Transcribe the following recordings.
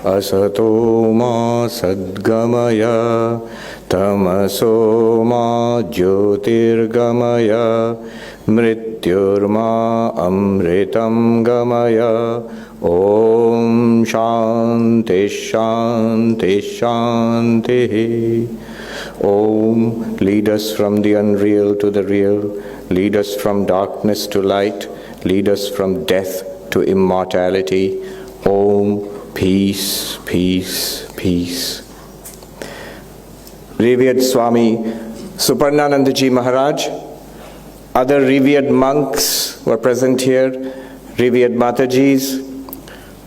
asato ma sadgamaya tamaso ma jyotirgamaya mrityurma amritam gamaya. Om Shanti Shanti Shanti. Om, lead us from the unreal to the real, lead us from darkness to light, lead us from death to immortality. Om, peace, peace, peace. Revered Swami Sarvapriyananda Maharaj, other revered monks who are present here, revered Matajis,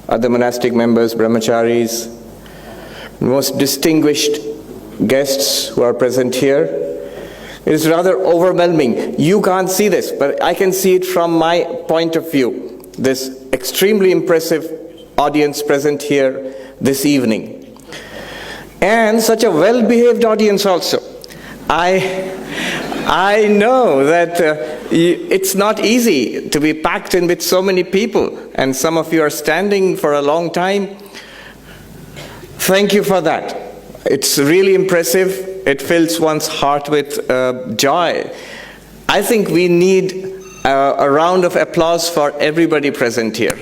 other monastic members, brahmacharis, most distinguished guests who are present here. It is rather overwhelming. You can't see this, but I can see it from my point of view. This extremely impressive audience present here this evening. And such a well-behaved audience also. I know that it's not easy to be packed in with so many people, and some of you are standing for a long time. Thank you for that. It's really impressive. It fills one's heart with joy. I think we need a round of applause for everybody present here.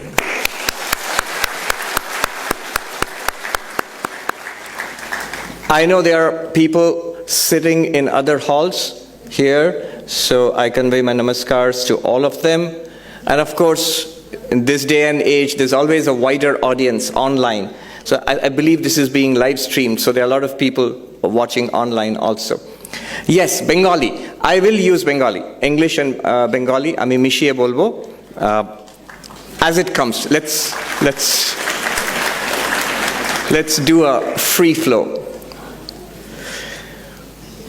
I know there are people sitting in other halls here, so I convey my namaskars to all of them. And of course, in this day and age, there's always a wider audience online. So I believe this is being live streamed, so there are a lot of people watching online also. Yes, Bengali. I will use Bengali. English and Bengali. Ami mishiye bolbo. As it comes. Let's do a free flow.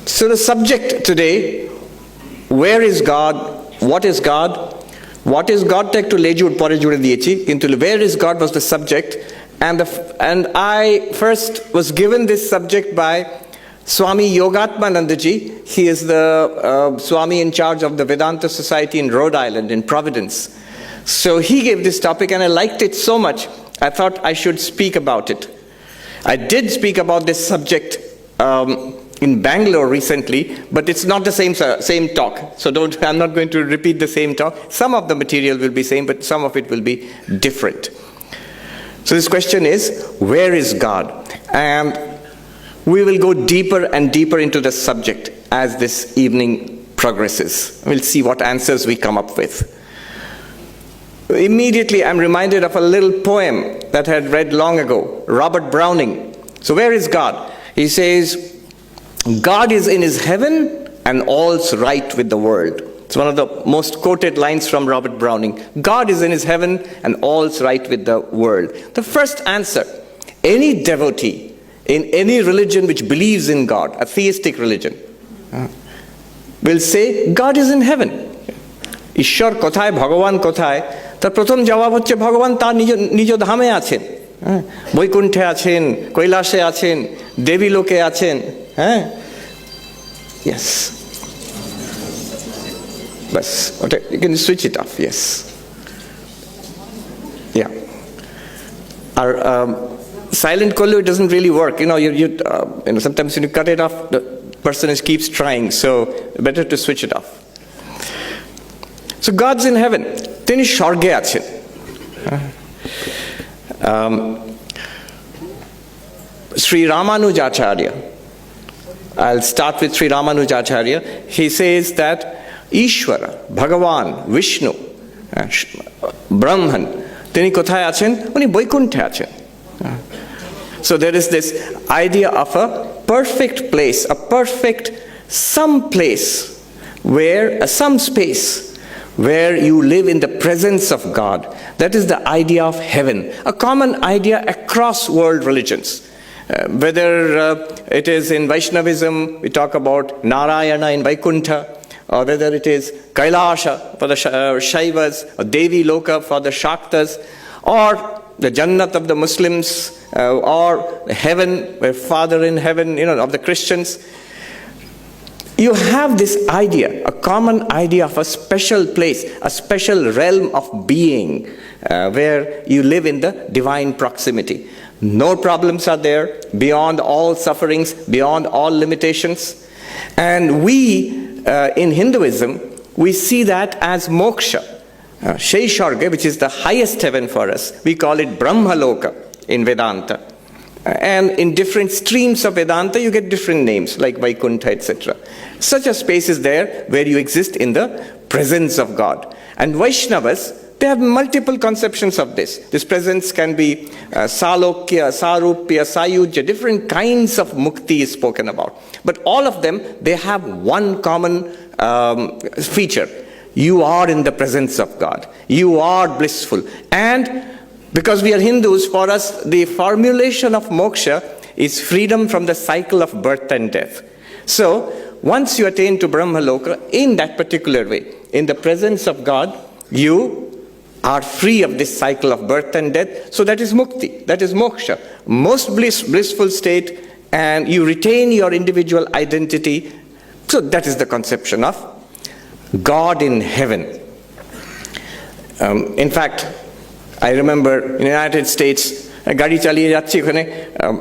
So the subject today, where is God? What is God? What is God? টা একটু লেজুর পরে জুড়ে দিয়েছি, কিন্তু where is God was the subject. And I first was given this subject by Swami Yogatmanandaji. He is the Swami in charge of the Vedanta Society in Rhode Island, in Providence. So he gave this topic and I liked it so much, I thought I should speak about it. I did speak about this subject in Bangalore recently, but it's not the same talk. So I'm not going to repeat the same talk. Some of the material will be same, but some of it will be different. So this question is, where is God? And we will go deeper and deeper into the subject as this evening progresses. We'll see what answers we come up with. Immediately I'm reminded of a little poem that I had read long ago, Robert Browning. So where is God? He says, God is in his heaven and all's right with the world. It's one of the most quoted lines from Robert Browning. God is in his heaven and all's right with the world. The first answer, any devotee in any religion which believes in God, a theistic religion, will say God is in heaven. ঈশ্বর কোথায়, ভগবান কোথায়? তার প্রথম জবাব হচ্ছে ভগবান তার নিজ ধামে আছেন, বৈকুণ্ঠে আছেন, কৈলাসে আছেন, দেবী লোকে আছেন। হ্যাঁ, yes. Bas, okay, you can switch it off, yes. Yeah. Our silent kollu, it doesn't really work. You know, sometimes when you cut it off, the person keeps trying, so better to switch it off. So God's in heaven. Tini shorge achen. Sri Ramanujacharya. I'll start with Sri Ramanujacharya. He says that Ishvara, Bhagavan, Vishnu, Brahman, tini kothaye achen? Uni boikunthe achen. So there is this idea of a perfect place, a perfect some place, some space where you live in the presence of God. That is the idea of heaven, a common idea across world religions. Whether it is in Vaishnavism, we talk about Narayana in Vaikuntha, or whether it is Kailasha for the Shaivas, or Devi Loka for the Shaktas, or the Jannat of the Muslims, or heaven, where Father in heaven, of the Christians. you have this idea, a common idea of a special place, a special realm of being where you live in the divine proximity. No problems are there, beyond all sufferings, beyond all limitations. And we, in Hinduism, we see that as moksha. Shaisharga, which is the highest heaven for us, we call it Brahmaloka in Vedanta. And in different streams of Vedanta, you get different names, like Vaikuntha, etc. Such a space is there where you exist in the presence of God. And Vaishnavas, they have multiple conceptions of this. This presence can be Salokya, Sarupya, Sayujya, different kinds of mukti is spoken about. But all of them, they have one common feature. You are in the presence of God. You are blissful. And because we are Hindus, for us, the formulation of moksha is freedom from the cycle of birth and death. So, once you attain to Brahmaloka in that particular way, in the presence of God, you are free of this cycle of birth and death. So that is mukti, that is moksha. Most blissful state, and you retain your individual identity. So that is the conception of God in heaven. In fact, I remember in the United States, গাড়ি চালিয়ে যাচ্ছি ওখানে,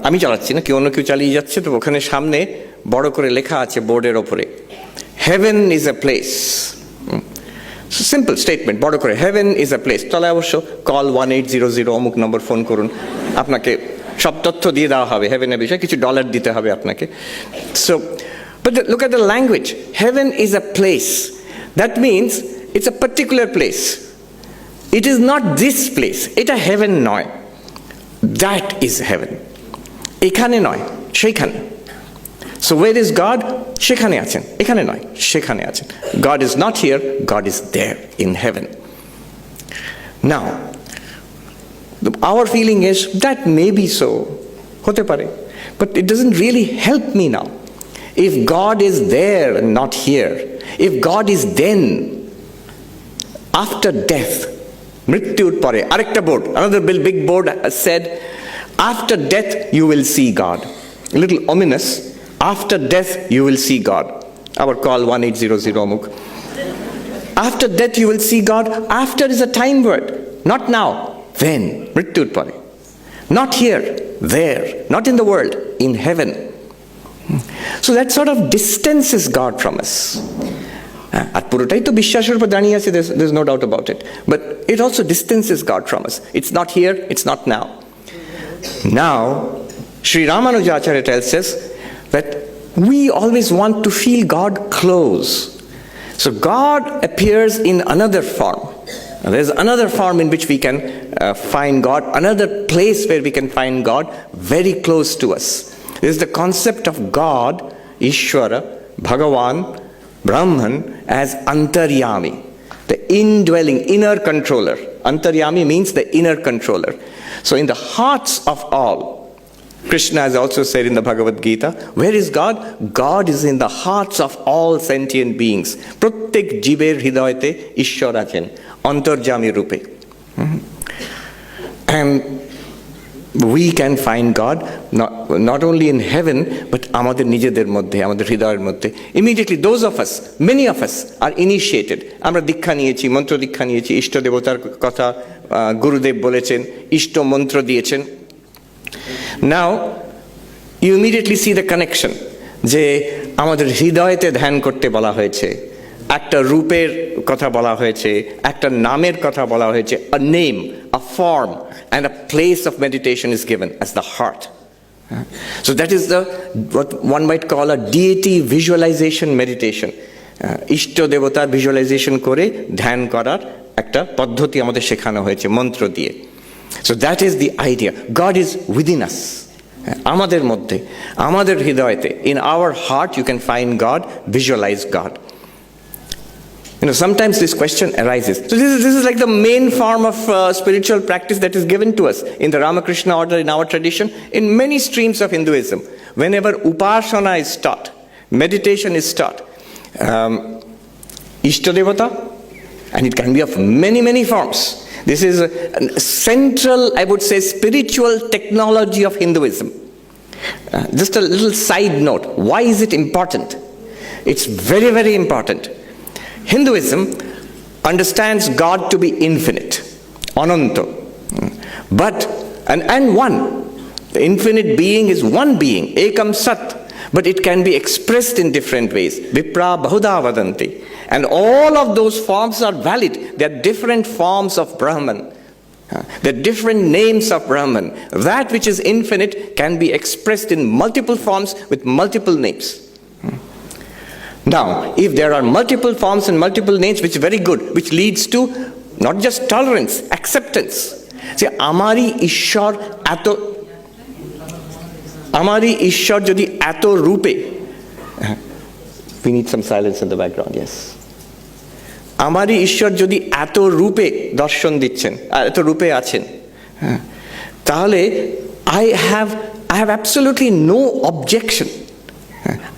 আমি চালাচ্ছি না, কেউ অন্য কেউ চালিয়ে যাচ্ছে, তো ওখানে সামনে বড় করে লেখা আছে বোর্ডের ওপরে, heaven is a place. Simple statement, বড় করে, heaven is a place. তলায় অবশ্য কল 1800 অমুক নম্বর ফোন করুন, আপনাকে সব তথ্য দিয়ে দেওয়া হবে হেভেনের বিষয়ে, কিছু ডলার দিতে হবে আপনাকে। So, but look at the language. Heaven is a place. That means it's a particular place. It is not this place. এটা heaven নয়. That is heaven. এখানে নয়, সেখানে। So where is God? সেখানে আছেন, এখানে নয়, সেখানে আছেন। God is not here, God is there in heaven. Now, our feeling is that may be so, হতে পারে, but it doesn't really help me now. If God is there and not here, if God is then, after death, মৃত্যুর পরে, আরেকটা board, another big board said, after death you will see God. A little ominous. After death you will see God. Our call 1800 অমুক. After death you will see God. After is a time word. Not now. When? মৃত্যুর পরে. Not here. There. Not in the world. In heaven. So that sort of distances God from us. আর পুরোটাই তো বিশ্বাসের উপর দাঁড়িয়ে আছে, there's no doubt about it. But it also distances God from us. It's not here. It's not now. Now, Sri Ramanujacharya tells us that we always want to feel God close. So God appears in another form. There's another form in which we can find God, another place where we can find God very close to us. There's the concept of God, Ishvara, Bhagavan, Brahman as Antaryami, the indwelling, inner controller. Antaryami means the inner controller. So in the hearts of all, Krishna has also said in the Bhagavad Gita, where is God? God is in the hearts of all sentient beings. Prottek jiber hridayate Ishwar achen, antarjami rupe. And we can find God not only in heaven, but আমাদের নিজেদের মধ্যে, আমাদের হৃদয়ের মধ্যে. Immediately those of us, many of us are initiated. আমরা দীক্ষা নিয়েছি, মন্ত্র দীক্ষা নিয়েছি, ইষ্ট দেবতার কথা গুরুদেব বলেছেন, ইষ্ট মন্ত্র দিয়েছেন। Now, you immediately see the connection, যে আমাদের হৃদয়তে ধ্যান করতে বলা হয়েছে, একটা রূপের কথা বলা হয়েছে, একটা নামের কথা বলা হয়েছে, a name, a form, and a place of meditation is given as the heart. So that is what one might call a deity visualization meditation. ইষ্ট দেবতার ভিজুয়ালাইজেশন করে ধ্যান করার একটা পদ্ধতি আমাদের শেখানো হয়েছে মন্ত্র দিয়ে। So that is the idea. God is within us. আমাদের মধ্যে, আমাদের হৃদয়তে, in our heart you can find God, visualize God. You know, sometimes this question arises. So this is like the main form of spiritual practice that is given to us in the Ramakrishna Order, in our tradition, in many streams of Hinduism. Whenever upasana is taught, meditation is taught, Ishtadevata, and it can be of many, many forms. This is a central, I would say, spiritual technology of Hinduism. Just a little side note. Why is it important? It's very, very important. Hinduism understands God to be infinite, ananta, but and one. The infinite being is one being, ekam sat, but it can be expressed in different ways. Vipra bahuda vadanti. And all of those forms are valid. They are different forms of Brahman. There are different names of Brahman. That which is infinite can be expressed in multiple forms with multiple names. Now, if there are multiple forms and multiple names, which is very good, which leads to not just tolerance, acceptance. See, Amari Ishwar Jodi Ato Rupe. We need some silence in the background, yes. Amari Ishwar Jodi Ato Rupe Darshan Dichen, Ato Rupe Achen. Tahole, I have absolutely no objection.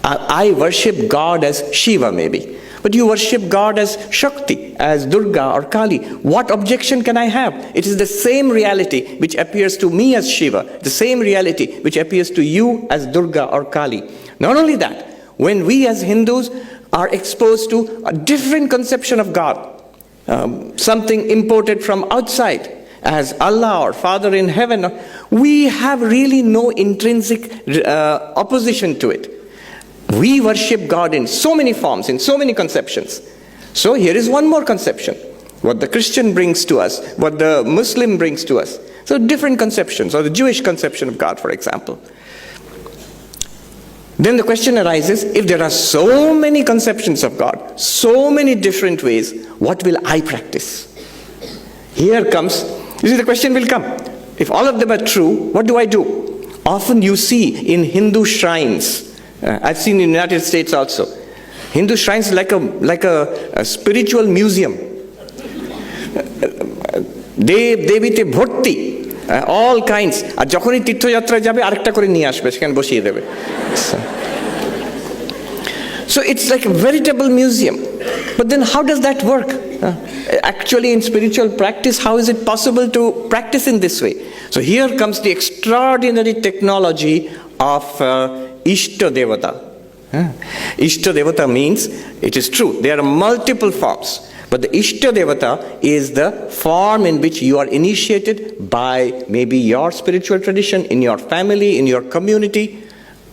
I worship God as Shiva maybe, but you worship God as Shakti, as Durga or Kali. What objection can I have? It is the same reality which appears to me as Shiva, the same reality which appears to you as Durga or Kali. Not only that, when we as Hindus are exposed to a different conception of God, something imported from outside, as Allah or Father in heaven, we have really no intrinsic opposition to it. We worship God in so many forms, in so many conceptions. So here is one more conception. What the Christian brings to us, what the Muslim brings to us. So different conceptions, or the Jewish conception of God, for example. Then the question arises, if there are so many conceptions of God, so many different ways, what will I practice? Here comes, you see, the question will come. If all of them are true, what do I do? Often you see in Hindu shrines, I've seen in the United States also, Hindu shrines like a spiritual museum. Devite bhorti, all kinds. Ar jokhoni tirtho yatra jabe arekta kore niye ashbe, sekhane boshiye debe. So it's like a veritable museum. But then how does that work? Actually in spiritual practice, how is it possible to practice in this way? So here comes the extraordinary technology of Ishta Devata. Ishta Devata means, it is true, there are multiple forms. But the Ishta Devata is the form in which you are initiated by maybe your spiritual tradition, in your family, in your community,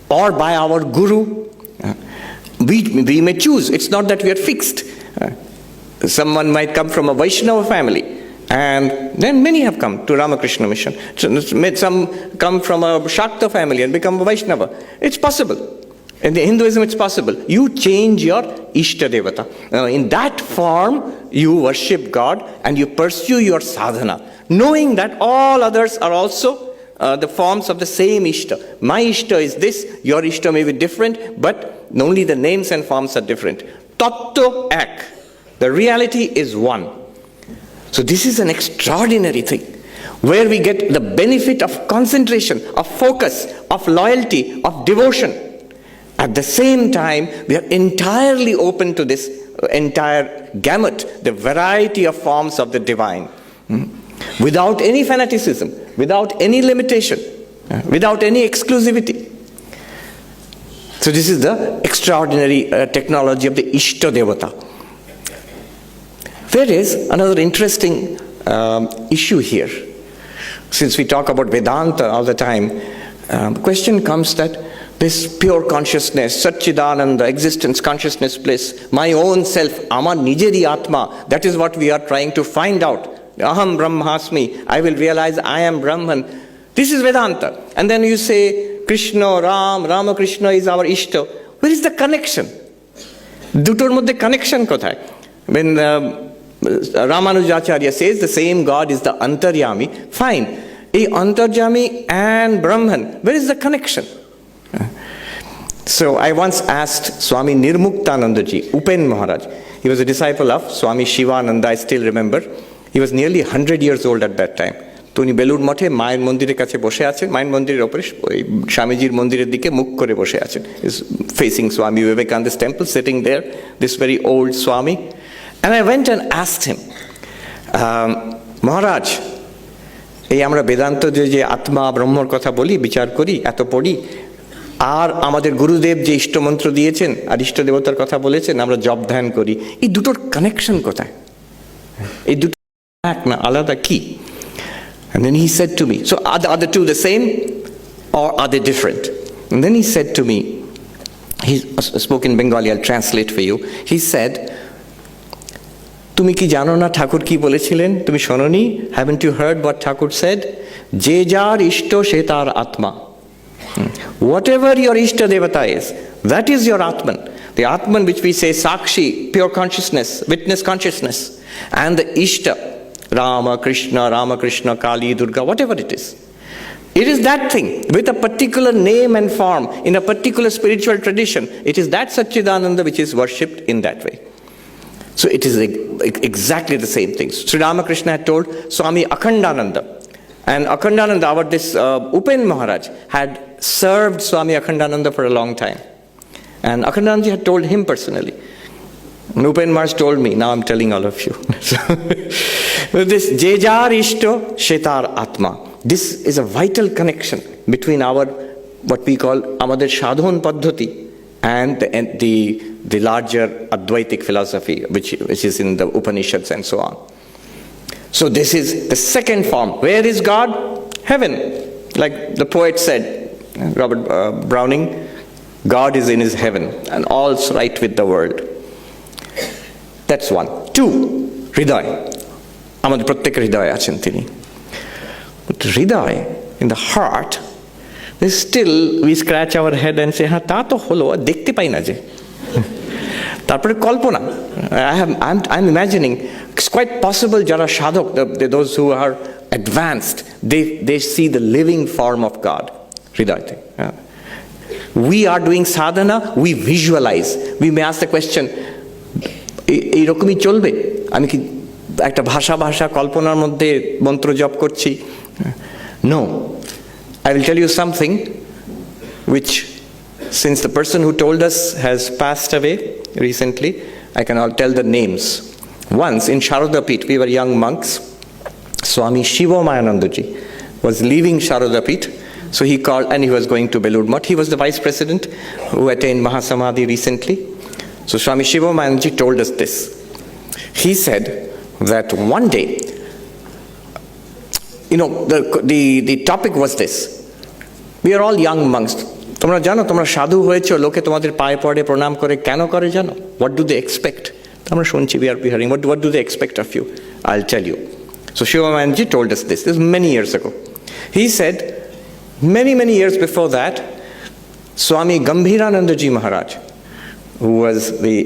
or by our guru. We may choose. It's not that we are fixed. Someone might come from a Vaishnava family, and then many have come to Ramakrishna mission. Some come from a Shakta family and become a Vaishnava. It's possible. In the Hinduism, it's possible. You change your Ishta Devata. Now, in that form, you worship God and you pursue your sadhana, knowing that all others are also the forms of the same Ishta. My Ishta is this, your Ishta may be different, but only the names and forms are different. Tattva ek. The reality is one. So this is an extraordinary thing, where we get the benefit of concentration, of focus, of loyalty, of devotion. At the same time, we are entirely open to this entire gamut, the variety of forms of the divine, without any fanaticism, without any limitation, without any exclusivity. So this is the extraordinary technology of the Ishta Devata. There is another interesting issue here. Since we talk about Vedanta all the time, the question comes that this pure consciousness, Satchidananda, existence, consciousness, bliss, my own self, Amar Nijeri Atma, that is what we are trying to find out. Aham Brahmasmi, I will realize I am Brahman. This is Vedanta. And then you say, Krishna, Ramakrishna is our Ishta. Where is the connection? Dutor moddhe connection kothay? When Ramanujacharya says the same God is the Antaryami, fine. A Antaryami and Brahman, where is the connection? So I once asked Swami Nirmuktanandaji, Upen Maharaj. He was a disciple of Swami Shivananda, I still remember. He was nearly 100 years old at that time. তো উনি বেলুড়মঠে মায়ের মন্দিরের কাছে বসে আছেন, মায়ের মন্দিরের ওপরে ওই স্বামীজির মন্দিরের দিকে মুখ করে বসে আছেন. Is facing Swami Vivekananda's temple, sitting there, this very old Swami. And I went and asked him, Maharaj, এই আমরা বেদান্ত যে আত্মা ব্রহ্মর কথা বলি, বিচার করি, এত পড়ি, আর আমাদের গুরুদেব যে ইষ্টমন্ত্র দিয়েছেন আর ইষ্ট দেবতার কথা বলেছেন, আমরা জপ ধ্যান করি, এই দুটোর কানেকশন কোথায়? এই দুটো এক না আলাদা কি? And then he said to me, so are the two the same or are they different? And then he said to me, he spoke in Bengali, I'll translate for you. He said, তুমি কি জানো না ঠাকুর কি বলেছিলেন? তুমি শোনোনি? Haven't you heard what Thakur said? যে যার ইষ্ট সে তার আত্মা. Whatever your ishta devata is, that is your atman. The atman which we say sakshi, pure consciousness, witness consciousness, and the ishta, Ramakrishna, Kali, Durga, whatever it is. It is that thing with a particular name and form in a particular spiritual tradition. It is that Satchidananda which is worshipped in that way. So it is exactly the same thing. Sri Ramakrishna had told Swami Akhandananda, and Akhandananda, this Upen Maharaj had served Swami Akhandananda for a long time. And Akhandananda had told him personally. And Upen Maharaj told me, now I'm telling all of you. This Jejar Ishto Shetar Atma. This is a vital connection between our, what we call Amader Shadhon Paddhati and the larger Advaitic philosophy, which is in the Upanishads and so on. So this is the second form. Where is God? Heaven. Like the poet said, Robert Browning, God is in his heaven and all's right with the world. That's one. Two, Hriday. Amader Prattek Hriday achen tini. But Hriday, in the heart, still we scratch our head and say, ha ta to holo, dekhte pai na je. তারপরে কল্পনা, I'm imagining, it's quite possible jara sadhak, those who are advanced, they see the living form of God. Hridayate. We are doing sadhana, we visualize. We may ask the question, এইরকমই চলবে? আমি কি একটা ভাষা কল্পনার মধ্যে মন্ত্র জপ করছি? No. I will tell you something which, since the person who told us has passed away recently, I can all tell the names. Once in Sharadapit, we were young monks. Swami Sarvapriyananda was leaving Sharadapit, so he called, and he was going to Belurmath. He was the vice president who attained Mahasamadhi recently. So Swami Sarvapriyananda told us this. He said that one day, the topic was this. We are all young monks. তোমরা জানো, তোমরা সাধু হয়েছো, লোকে তোমাদের পায়ে পড়ে প্রণাম করে, কেন করে জানো? What do they expect? আমরা শুনছি, we are hearing, what do they expect of you? I'll tell you. So Shivamanji told us this is many years ago. He said, many years before that, Swami Gambhiranandaji Maharaj, who was the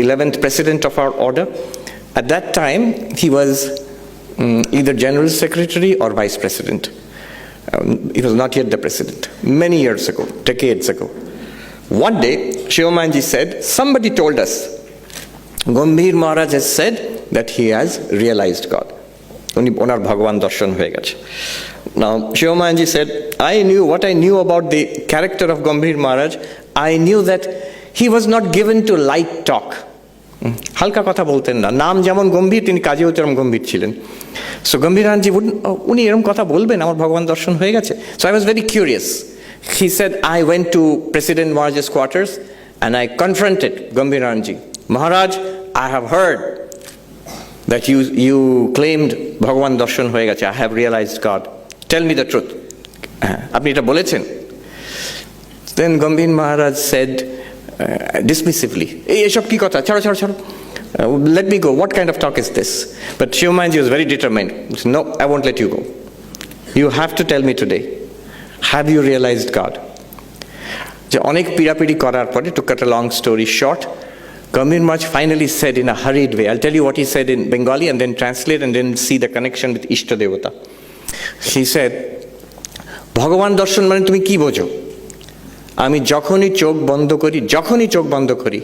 11th president of our order, at that time he was either general secretary or vice president. He was not yet the president. Many years ago, decades ago. One day, Shivamanji said, somebody told us, Gambhir Maharaj has said that he has realized God. Onar Bhagavan Darshan hoye geche. Now, Shivamanji said, what I knew about the character of Gambhir Maharaj, I knew that he was not given to light talk. হালকা কথা বলতেন না, নাম যেমন গম্ভীর তিনি কাজেও তেমন গম্ভীর ছিলেন। সো গম্ভীরানজি উনি এরকম কথা বলবেন, আমার ভগবান দর্শন হয়ে গেছে। So I was very curious. He said, I went to President Maharaj's quarters and I confronted Gambhiranji. Maharaj, I have heard that you claimed ভগবান দর্শন হয়ে গেছে. I have realized God. Tell me the truth. আপনি এটা বলেছেন? Then Gambhir Maharaj said, dismissively, এসব কি কথা, ছাড়ো, let me go, what kind of talk is this? But Shivamanji was very determined. He said, no, I won't let you go. You have to tell me today, have you realized God? যে অনেক পিড়াপিড়ি করার পরে, to cut a long story short, Gambhir Maharaj finally said in a hurried way, I'll tell you what he said in Bengali and then translate and then see the connection with Ishta Devata. He said, ভগবান দর্শন মানে তুমি কি বোঝো? আমি যখনই চোখ বন্ধ করি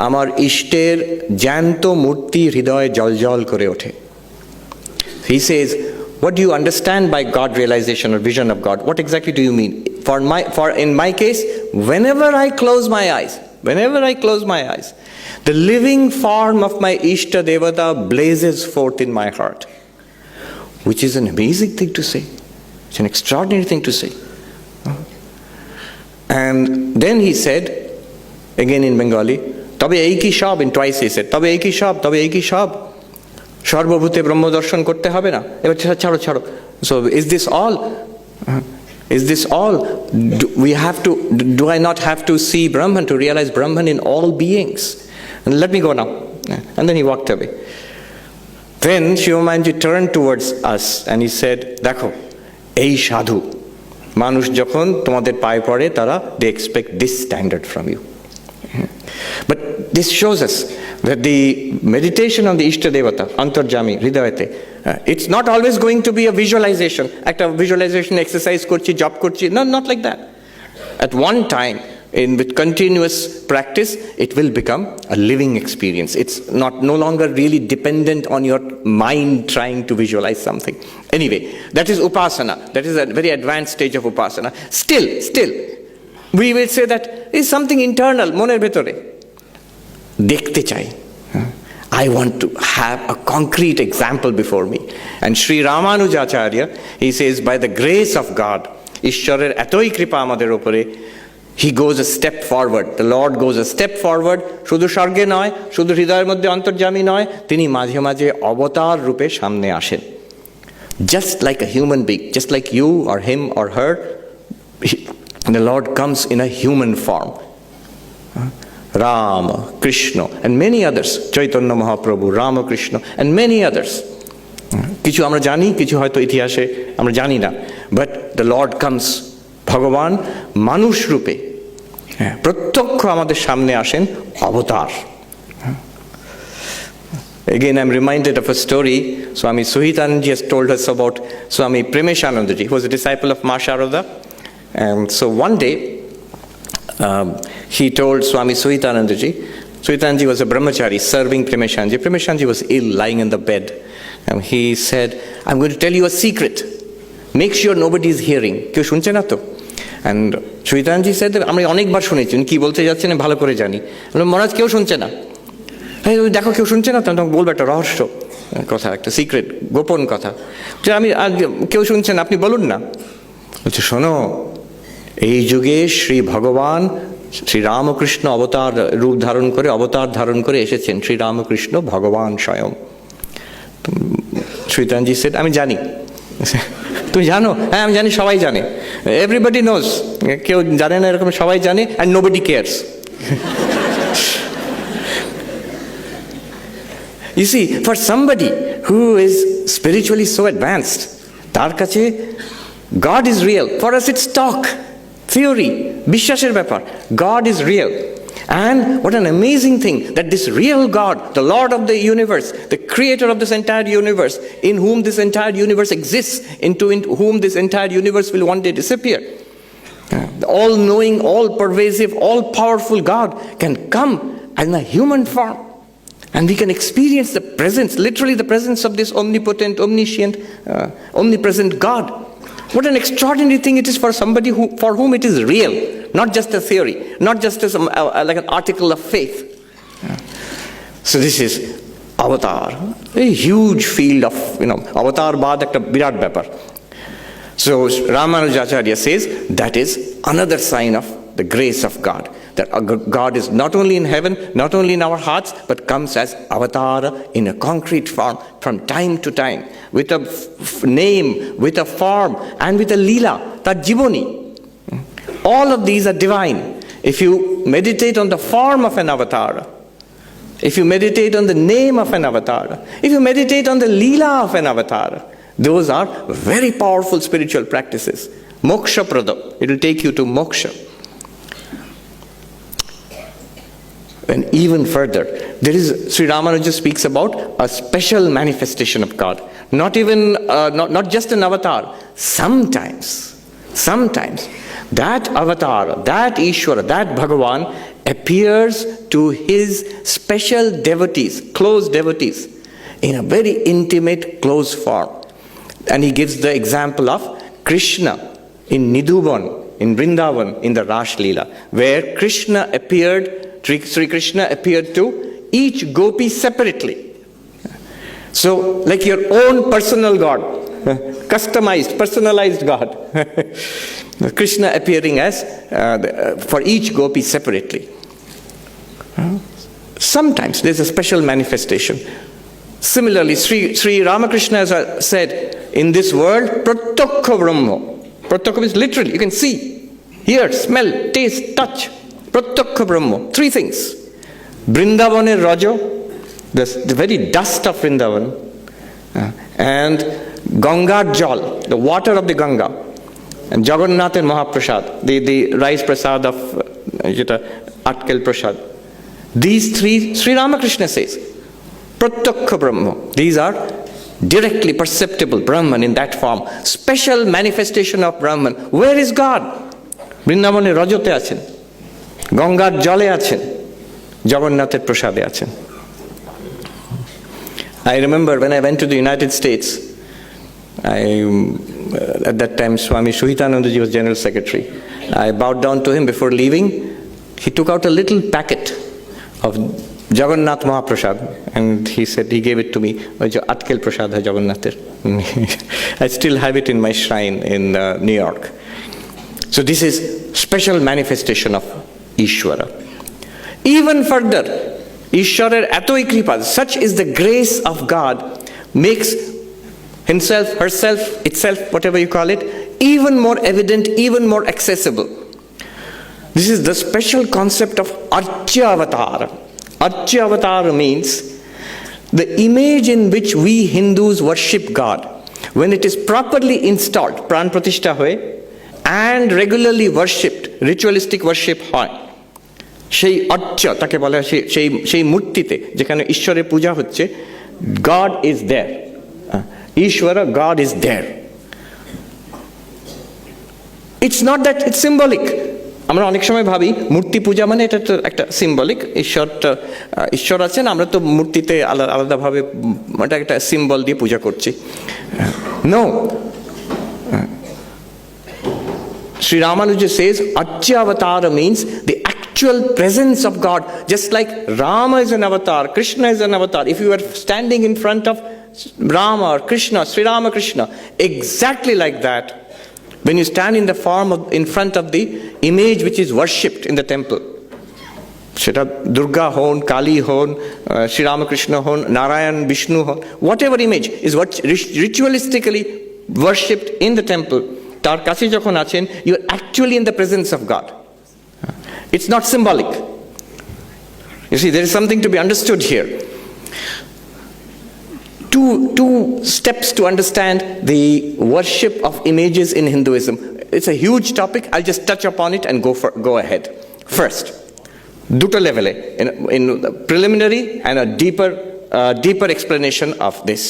আমার ইষ্টের জ্যান্ত মূর্তি হৃদয়ে জলজল করে ওঠে। He says, what do you understand by God realization or vision of God? What exactly do you mean? In my case, whenever I close my eyes, the living form of my Ishta Devata blazes forth in my heart, which is an amazing thing to say. It's an extraordinary thing to say. And then he said, again in Bengali, Tabe ei ki shab, in twice he said, Tabe ei ki shab, Tabe ei ki shab. Sarvabhute Brahma darshan korte habe na. Ebar chharo chharo. So is this all? Is this all? Do I not have to see Brahman to realize Brahman in all beings? And let me go now. And then he walked away. Then Shivamanji turned towards us and he said, Dakho, ei sadhu. Manush jokhon tomader paye pore tara, they expect this standard from you. But this shows us that the meditation on the Ishta Devata, Antarjami, Hridayate, it's not always going to be a visualization. Act of visualization exercise korchi, job korchi. No, not like that. At one time, with continuous practice, it will become a living experience. It's no longer really dependent on your mind trying to visualize something. Anyway, that is upasana. That is a very advanced stage of upasana. Still, we will say that is something internal, moner bhetore. Dekhte chai. I want to have a concrete example before me. And Sri Ramanujacharya, he says, by the grace of God, Ishwarer etoi kripa amader opore, he goes a step forward. The Lord goes a step forward. Shudhu sharge noy, shudhu hridayer moddhe antarjami noy, tini majhe majhe avatar rupe samne ashen. Just like a human being, just like you or him or her, the Lord comes in a human form. Rama, Krishna, and many others. Chaitanya Mahaprabhu, Ramakrishna, and many others. Kichu amra jani, kichu hoyto itihashe amra jani na. But the Lord comes, Bhagavan, manush rupe. Pratyakho amader samne ashen, avatar. Again, I'm reminded of a story Swami Suhitanandaji has told us about Swami Premeshanandaji, who was a disciple of Ma Sharada. And so one day, he told Swami Suhitanandaji was a brahmachari serving Premeshanji. Premeshanji was ill, lying in the bed. And he said, I'm going to tell you a secret. Make sure nobody is hearing. Kyo shunche na to? And Suhitanandaji said, amra onekbar shunechi, ki bolte jacchen আমি ভালো করে জানি। মহারাজ কেউ শুনছে না। দেখো কেউ শুনছে না, তখন বলবো একটা রহস্য কথা, একটা সিক্রেট, গোপন কথা। যে আমি কেউ শুনছেন, আপনি বলুন না। বলছে শোনো, এই যুগে শ্রী ভগবান শ্রী রামকৃষ্ণ অবতার ধারণ করে এসেছেন, শ্রী রামকৃষ্ণ ভগবান স্বয়ং। Suhitanji said, আমি জানি। তুমি জানো? হ্যাঁ আমি জানি, সবাই জানে। Everybody knows. কেউ জানে না এরকম, সবাই জানে, and nobody cares. You see, for somebody who is spiritually so advanced, তার কাছে God is real. For us it's talk, theory, বিশ্বাসের ব্যাপার. God is real. And what an amazing thing that this real God, the Lord of the universe, the creator of this entire universe, in whom this entire universe exists, into whom this entire universe will one day disappear. The all-knowing, all-pervasive, all-powerful God can come in a human form. And we can experience the presence, literally the presence of this omnipotent, omniscient, omnipresent God. What an extraordinary thing it is for somebody for whom it is real, not just a theory, not just as like an article of faith. So this is avatar, a huge field of, avatar baad ekta birat byapar. So Ramanujacharya says that is another sign of the grace of God. That God is not only in heaven, not only in our hearts, but comes as avatar in a concrete form from time to time, with a name, with a form, and with a lila, tar jiboni. All of these are divine. If you meditate on the form of an avatar, if you meditate on the name of an avatar, if you meditate on the lila of an avatar, those are very powerful spiritual practices. Moksha prada, it will take you to moksha. And even further, Sri Ramanuja speaks about a special manifestation of God. Not just an avatar. Sometimes, that avatar, that Ishwara, that Bhagavan appears to his special devotees, close devotees, in a very intimate, close form. And he gives the example of Krishna in Nidhuvan, in Vrindavan, in the Rash Leela, where Sri Krishna appeared to each gopi separately. So, like your own personal God, customized, personalized God. Krishna appearing as for each gopi separately. Sometimes there's a special manifestation. Similarly, Sri Ramakrishna has said, in this world, pratyakha brahma. Pratyakha means literally, you can see, hear, smell, taste, touch. Pratyakha brahma. Three things. Vrindavanir rajo, the very dust of Vrindavan, and Ganga jal, the water of the Ganga, and Jagannath and Mahaprasad, the rice prasad of Atkel Prasad. These three, Sri Ramakrishna says, Pratyakha Brahma. These are directly perceptible Brahman in that form. Special manifestation of Brahman. Where is God? Vrindavane Rajote achen. Gangar Jale achen. Jagannather Prasade achen. I remember when I went to the United States, at that time Swami Suhitanandaji was General Secretary. I bowed down to him before leaving. He took out a little packet of Jagannath Mahaprasad, and he said, he gave it to me. Atkel Prasad hai Jagannather. I still have it in my shrine in New York. So this is special manifestation of Ishvara. Even further, Ishwarar atoi kripa, such is the grace of God, makes himself, herself, itself, whatever you call it, even more evident, even more accessible. This is the special concept of Archya Avatar. Archya Avatar means the image in which we Hindus worship God. When it is properly installed, pran pratishtha hoye, and regularly worshipped, ritualistic worship hoy, সেই অর্চা তাকে বলা হয়, সেই মূর্তিতে যেখানে ঈশ্বরের পূজা হচ্ছে, God is there. Ishvara, God is there. It's not that it's symbolic. আমরা অনেক সময় ভাবি মূর্তি পূজা মানে এটা তো একটা সিম্বলিক, ঈশ্বর আছেন, আমরা তো মূর্তিতে আলাদাভাবে এটা একটা সিম্বল দিয়ে পূজা করছি। No. Sri Ramanuja says Achhi Avatara means the actual presence of God. Just like Rama is an avatar, Krishna is an avatar. If you are standing in front of Rama or Krishna, Sri Ramakrishna, exactly like that, when you stand in the form of, in front of the image which is worshipped in the temple, সেটা Durga hon, Kali hon, Sri Ramakrishna hon, Narayan, Vishnu hon, whatever image is what ritualistically worshipped in the temple, তার কাছে যখন আছেন, you are actually in the presence of God. It's not symbolic. You see, there is something to be understood here. Two steps to understand the worship of images in Hinduism. It's a huge topic. I'll just touch upon it and go ahead. First, duto levele, in preliminary and a deeper explanation of this.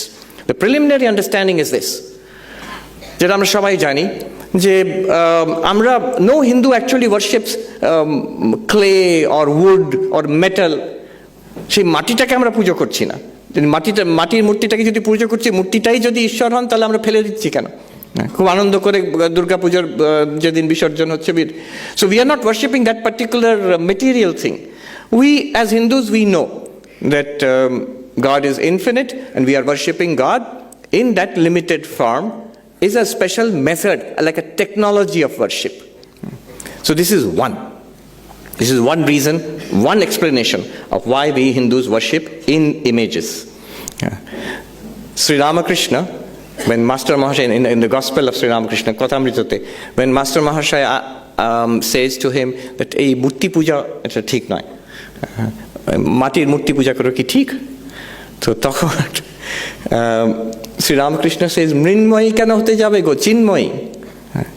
The preliminary understanding is this. যেটা আমরা সবাই জানি যে আমরা no Hindu actually worships clay or wood or metal. সেই মাটিটাকে আমরা পুজো করছি না। মাটির মূর্তিটাকে যদি পুজো করছি, মূর্তিটাই যদি ঈশ্বর হন, তাহলে আমরা ফেলে দিচ্ছি কেন? খুব আনন্দ করে দুর্গা পুজোর যেদিন বিসর্জন হচ্ছে, so we are not worshipping that particular material thing. We as Hindus, we know that God is infinite and we are worshipping God in that limited form. Is a special method, like a technology of worship. So this is one reason, one explanation of why we Hindus worship in images. Sri Ramakrishna, when Master Mahashaya, in the Gospel of Sri Ramakrishna, Kathamritote, when Master Mahashaya says to him that ei murti puja eta thik noy, matir murti puja koro ki thik? So tokhon Sri Ramakrishna says, Mrinmoyi keno hote jabe go, Chinmoyi.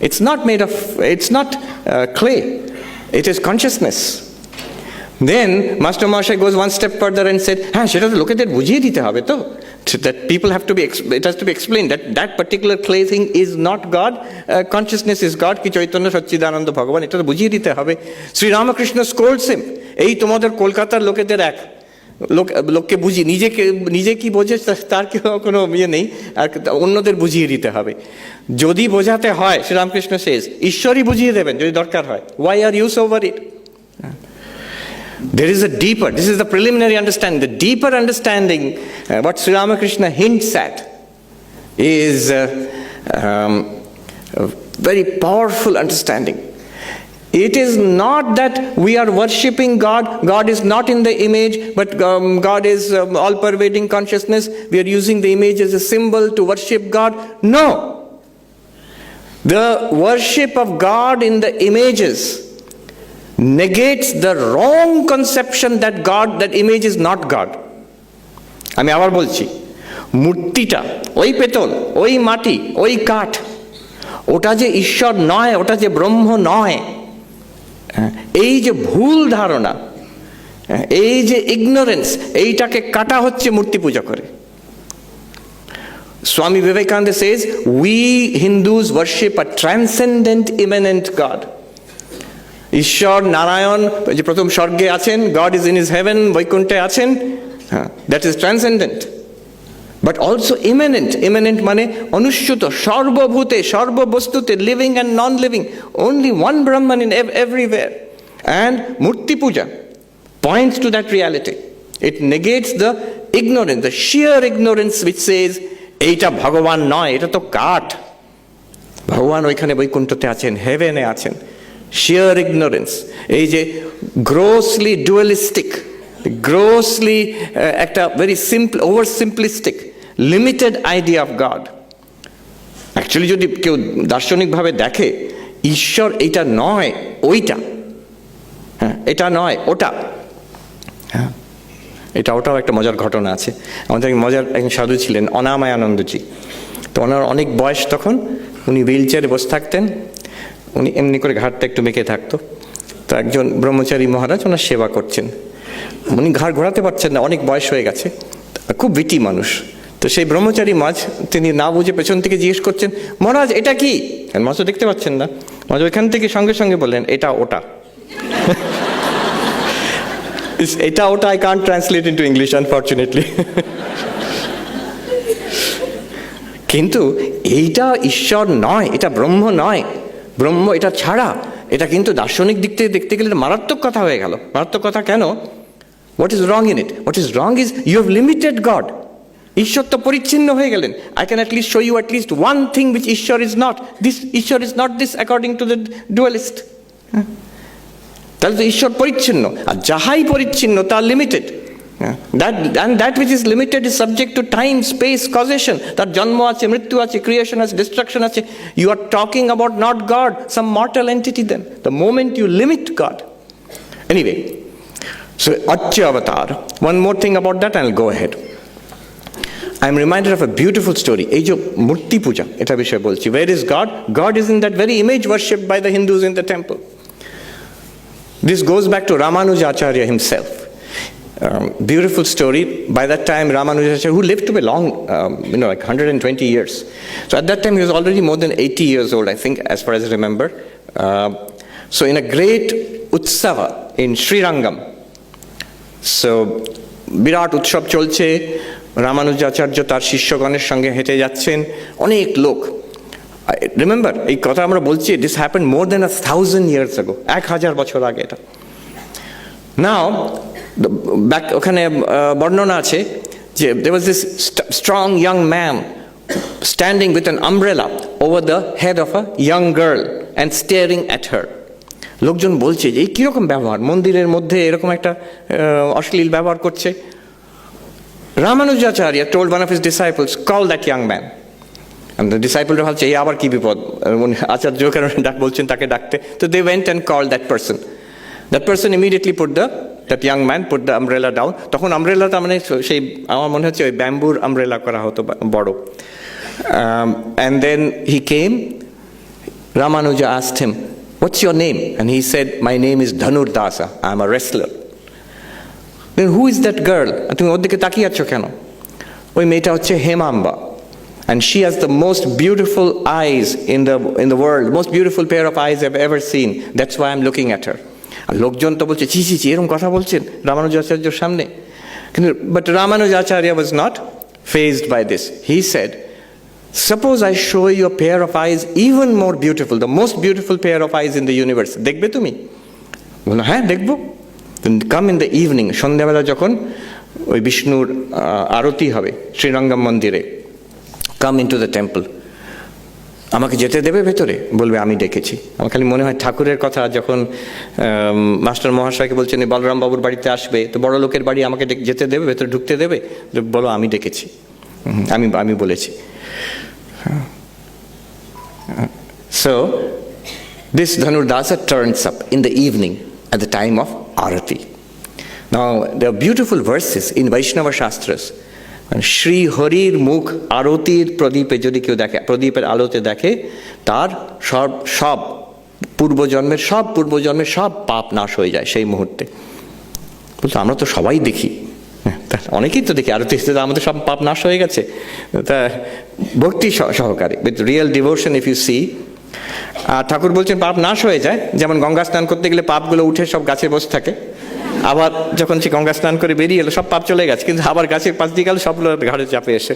It's not made of, it's not clay. It is consciousness. Then Master Mahashaya goes one step further and said, seta to look at it, bujhiye dite hobe to. That people have to be, it has to be explained that particular clay thing is not God. Consciousness is God. Ki Chaitanya Satchidananda Bhagavan. Eta to bujhiye dite hobe. Sri Ramakrishna scolds him. Ei tomader Kolkatar lokeder ek. লোককে বুঝি, নিজে কি বোঝে তার কোনো ইয়ে নেই, আর অন্যদের বুঝিয়ে দিতে হবে। যদি বোঝাতে হয়, শ্রীরামকৃষ্ণ সেজ, ঈশ্বরই বুঝিয়ে দেবেন যদি দরকার হয়। Why are you so worried? There is a deeper, this is the preliminary understanding. The deeper understanding, what Sri Ramakrishna hints at is very powerful understanding. It is not that we are worshipping God. God is not in the image, but God is all-pervading consciousness. We are using the image as a symbol to worship God. No. The worship of God in the images negates the wrong conception that that image is not God. আমি আবার বলছি, মূর্তিটা, ওই পেতল, ওই মাটি, ওই কাঠ, ওটা যে ঈশ্বর নয়, ওটা যে ব্রহ্ম নয়, এই যে ভুল ধারণা, এই যে ইগনোরেন্স, এইটাকে কাটা হচ্ছে মূর্তি পূজা করে। Swami Vivekananda says, we Hindus worship a transcendent, immanent God. ঈশ্বর নারায়ণ যে প্রথম স্বর্গে আছেন, God is in his heaven, বৈকুণ্ঠে আছেন, that is transcendent. But also immanent. Immanent মানে অনুস্যুত, সর্বভূতে, সর্ববস্তুতে, living and non-living. Only one Brahman in everywhere. And Murti Puja points to that reality. It negates the ignorance, the sheer ignorance which says, এইটা ভগবান নয়, এটা তো কাঠ। ভগবান ওইখানে বৈকুণ্ঠতে আছেন, হেভেনে আছেন। Sheer ignorance. এই যে grossly dualistic, grossly একটা very simple, oversimplistic, limited idea of God. Actually যদি কেউ দার্শনিকভাবে দেখে, ঈশ্বর এইটা নয়, ওইটা, হ্যাঁ, এটা নয়, ওটা, হ্যাঁ, এটা ওটাও একটা মজার ঘটনা আছে। আমাদের মজার একজন সাধু ছিলেন অনামায়ানন্দজি। তো ওনার অনেক বয়স তখন, উনি হুইল চেয়ারে বসে থাকতেন, উনি এমনি করে ঘাড়টা একটু বেঁকে থাকতো। তো একজন ব্রহ্মচারী মহারাজ ওনার সেবা করছেন, উনি ঘাড় ঘোরাতে পারছেন না, অনেক বয়স হয়ে গেছে, খুব বিটি মানুষ। তো সেই ব্রহ্মচারী মাঝ তিনি না বুঝে পেছন থেকে জিজ্ঞেস করছেন, মহারাজ এটা কি? মাছ তো দেখতে পাচ্ছেন না। মাঝ ওইখান থেকে সঙ্গে সঙ্গে বললেন, এটা ওটা। এটা ওটা I can't translate into English, unfortunately. কিন্তু এইটা ঈশ্বর নয়, এটা ব্রহ্ম নয়, ব্রহ্ম এটা ছাড়া, এটা কিন্তু দার্শনিক দিক থেকে দেখতে গেলে মারাত্মক কথা হয়ে গেল। মারাত্মক কথা কেন? What is wrong in it? What is wrong is you have limited God. ঈশ্বর তো পরিচ্ছিন্ন হয়ে গেলেন। I can at least show you at least one thing which ঈশ্বর is not. This ঈশ্বর is not this according to the dualist. তাহলে তো ঈশ্বর পরিচ্ছিন্ন, আর যাহাই পরিচ্ছিন্ন তা limited. That which is limited is subject to time, space, causation. তার জন্ম আছে, মৃত্যু আছে, ক্রিয়েশন আছে, ডিস্ট্রাকশন আছে। You are talking about not God, some mortal entity then. The moment you limit God. Anyway, so Achhi avatar. One more thing about that and I'll go ahead. I'm reminded of a beautiful story. এই যে মূর্তি পূজা, এটা বিষয়ে বলছি। Where is God? God is in that very image worshipped by the Hindus in the temple. This goes back to Ramanujacharya himself. Beautiful story. By that time, Ramanujacharya, who lived to be long, like 120 years. So at that time, he was already more than 80 years old, I think, as far as I remember. So in a great utsava in Srirangam, so বিরাট উৎসব চলছে, রামানুজাচার্য তার শিষ্যগণের সঙ্গে হেঁটে যাচ্ছেন, অনেক লোক। Remember, এই কথা আমরা বলছি, this happened more than 1000 years ago, 1000 বছর আগে এটা। নাও ব্যাক ওখানে বর্ণনা আছে যে there was this strong young man standing with an umbrella over the head of a young girl and staring at her. লোকজন বলছে যে এই কিরকম ব্যবহার, মন্দিরের মধ্যে এরকম একটা অশ্লীল ব্যবহার করছে। Ramanujacharya told one of his disciples, call that young man. And the disciple ভাবছে এই আবার কি বিপদ, আচার্য কেন বলছেন তাকে ডাকতে। So they went and called that person. That person immediately that young man put the umbrella down. তখন আমব্রেলাটা মানে সেই আমার মনে হচ্ছে ওই ব্যাম্বুর আমব্রেলা করা হতো বড়। And then he came. Ramanuja asked him, what's your name? And he said, my name is Dhanurdasa. I'm a wrestler. Then who is that girl? তুমি ওর দিকে তাকিয়ে আছো কেন? ওই মেয়েটা হচ্ছে হেমাম্বা. And she has the most beautiful eyes in the world, most beautiful pair of eyes I've ever seen. That's why I'm looking at her. আর লোকজন তো বলছে ছি ছি ছি, এরকম কথা বলছেন রামানুজাচার্যের সামনে। কিন্তু but Ramanujacharya was not fazed by this. He said, suppose I show you a pair of eyes even more beautiful, the most beautiful pair of eyes in the universe. দেখবে তুমি? বললো হ্যাঁ দেখবো। Then come in the evening, সন্ধ্যাবেলা যখন ওই বিষ্ণুর আরতি হবে শ্রীরঙ্গম মন্দিরে, come into the temple. আমাকে যেতে দেবে ভেতরে? বলবে আমি ডেকেছি। আমার খালি মনে হয় ঠাকুরের কথা, যখন মাস্টার মহাশয়কে বলছেন বলরাম বাবুর বাড়িতে আসবে, তো বড় লোকের বাড়ি আমাকে যেতে দেবে, ভেতরে ঢুকতে দেবে? বলো আমি ডেকেছি, আমি বলেছি। So this Dhanurdasa turns up in the evening at the time of Arati. Now there are beautiful verses in Vaishnava Shastras. Shri হরির মুখ আরতির প্রদীপে যদি কেউ দেখে, প্রদীপের আলোতে দেখে, তার সব পূর্বজন্মের সব পাপ নাশ হয়ে যায় সেই মুহূর্তে। বলতো আমরা তো সবাই দেখি, অনেকেই তো দেখি আরতি, আমাদের সব পাপ নাশ হয়ে গেছে। তা ভক্তি সহকারে, with real devotion if you see, Thakur বলছেন পাপ নাশ হয়ে যায়। যেমন গঙ্গা স্নান করতে গেলে পাপগুলো উঠে সব গাছে বসে থাকে, আবার যখন সে গঙ্গা স্নান করে বেরিয়ে এলো সব পাপ চলে গেছে, কিন্তু আবার গাছের পাশ দিয়ে গেল সবগুলো ঘাড়ে চাপে এসে।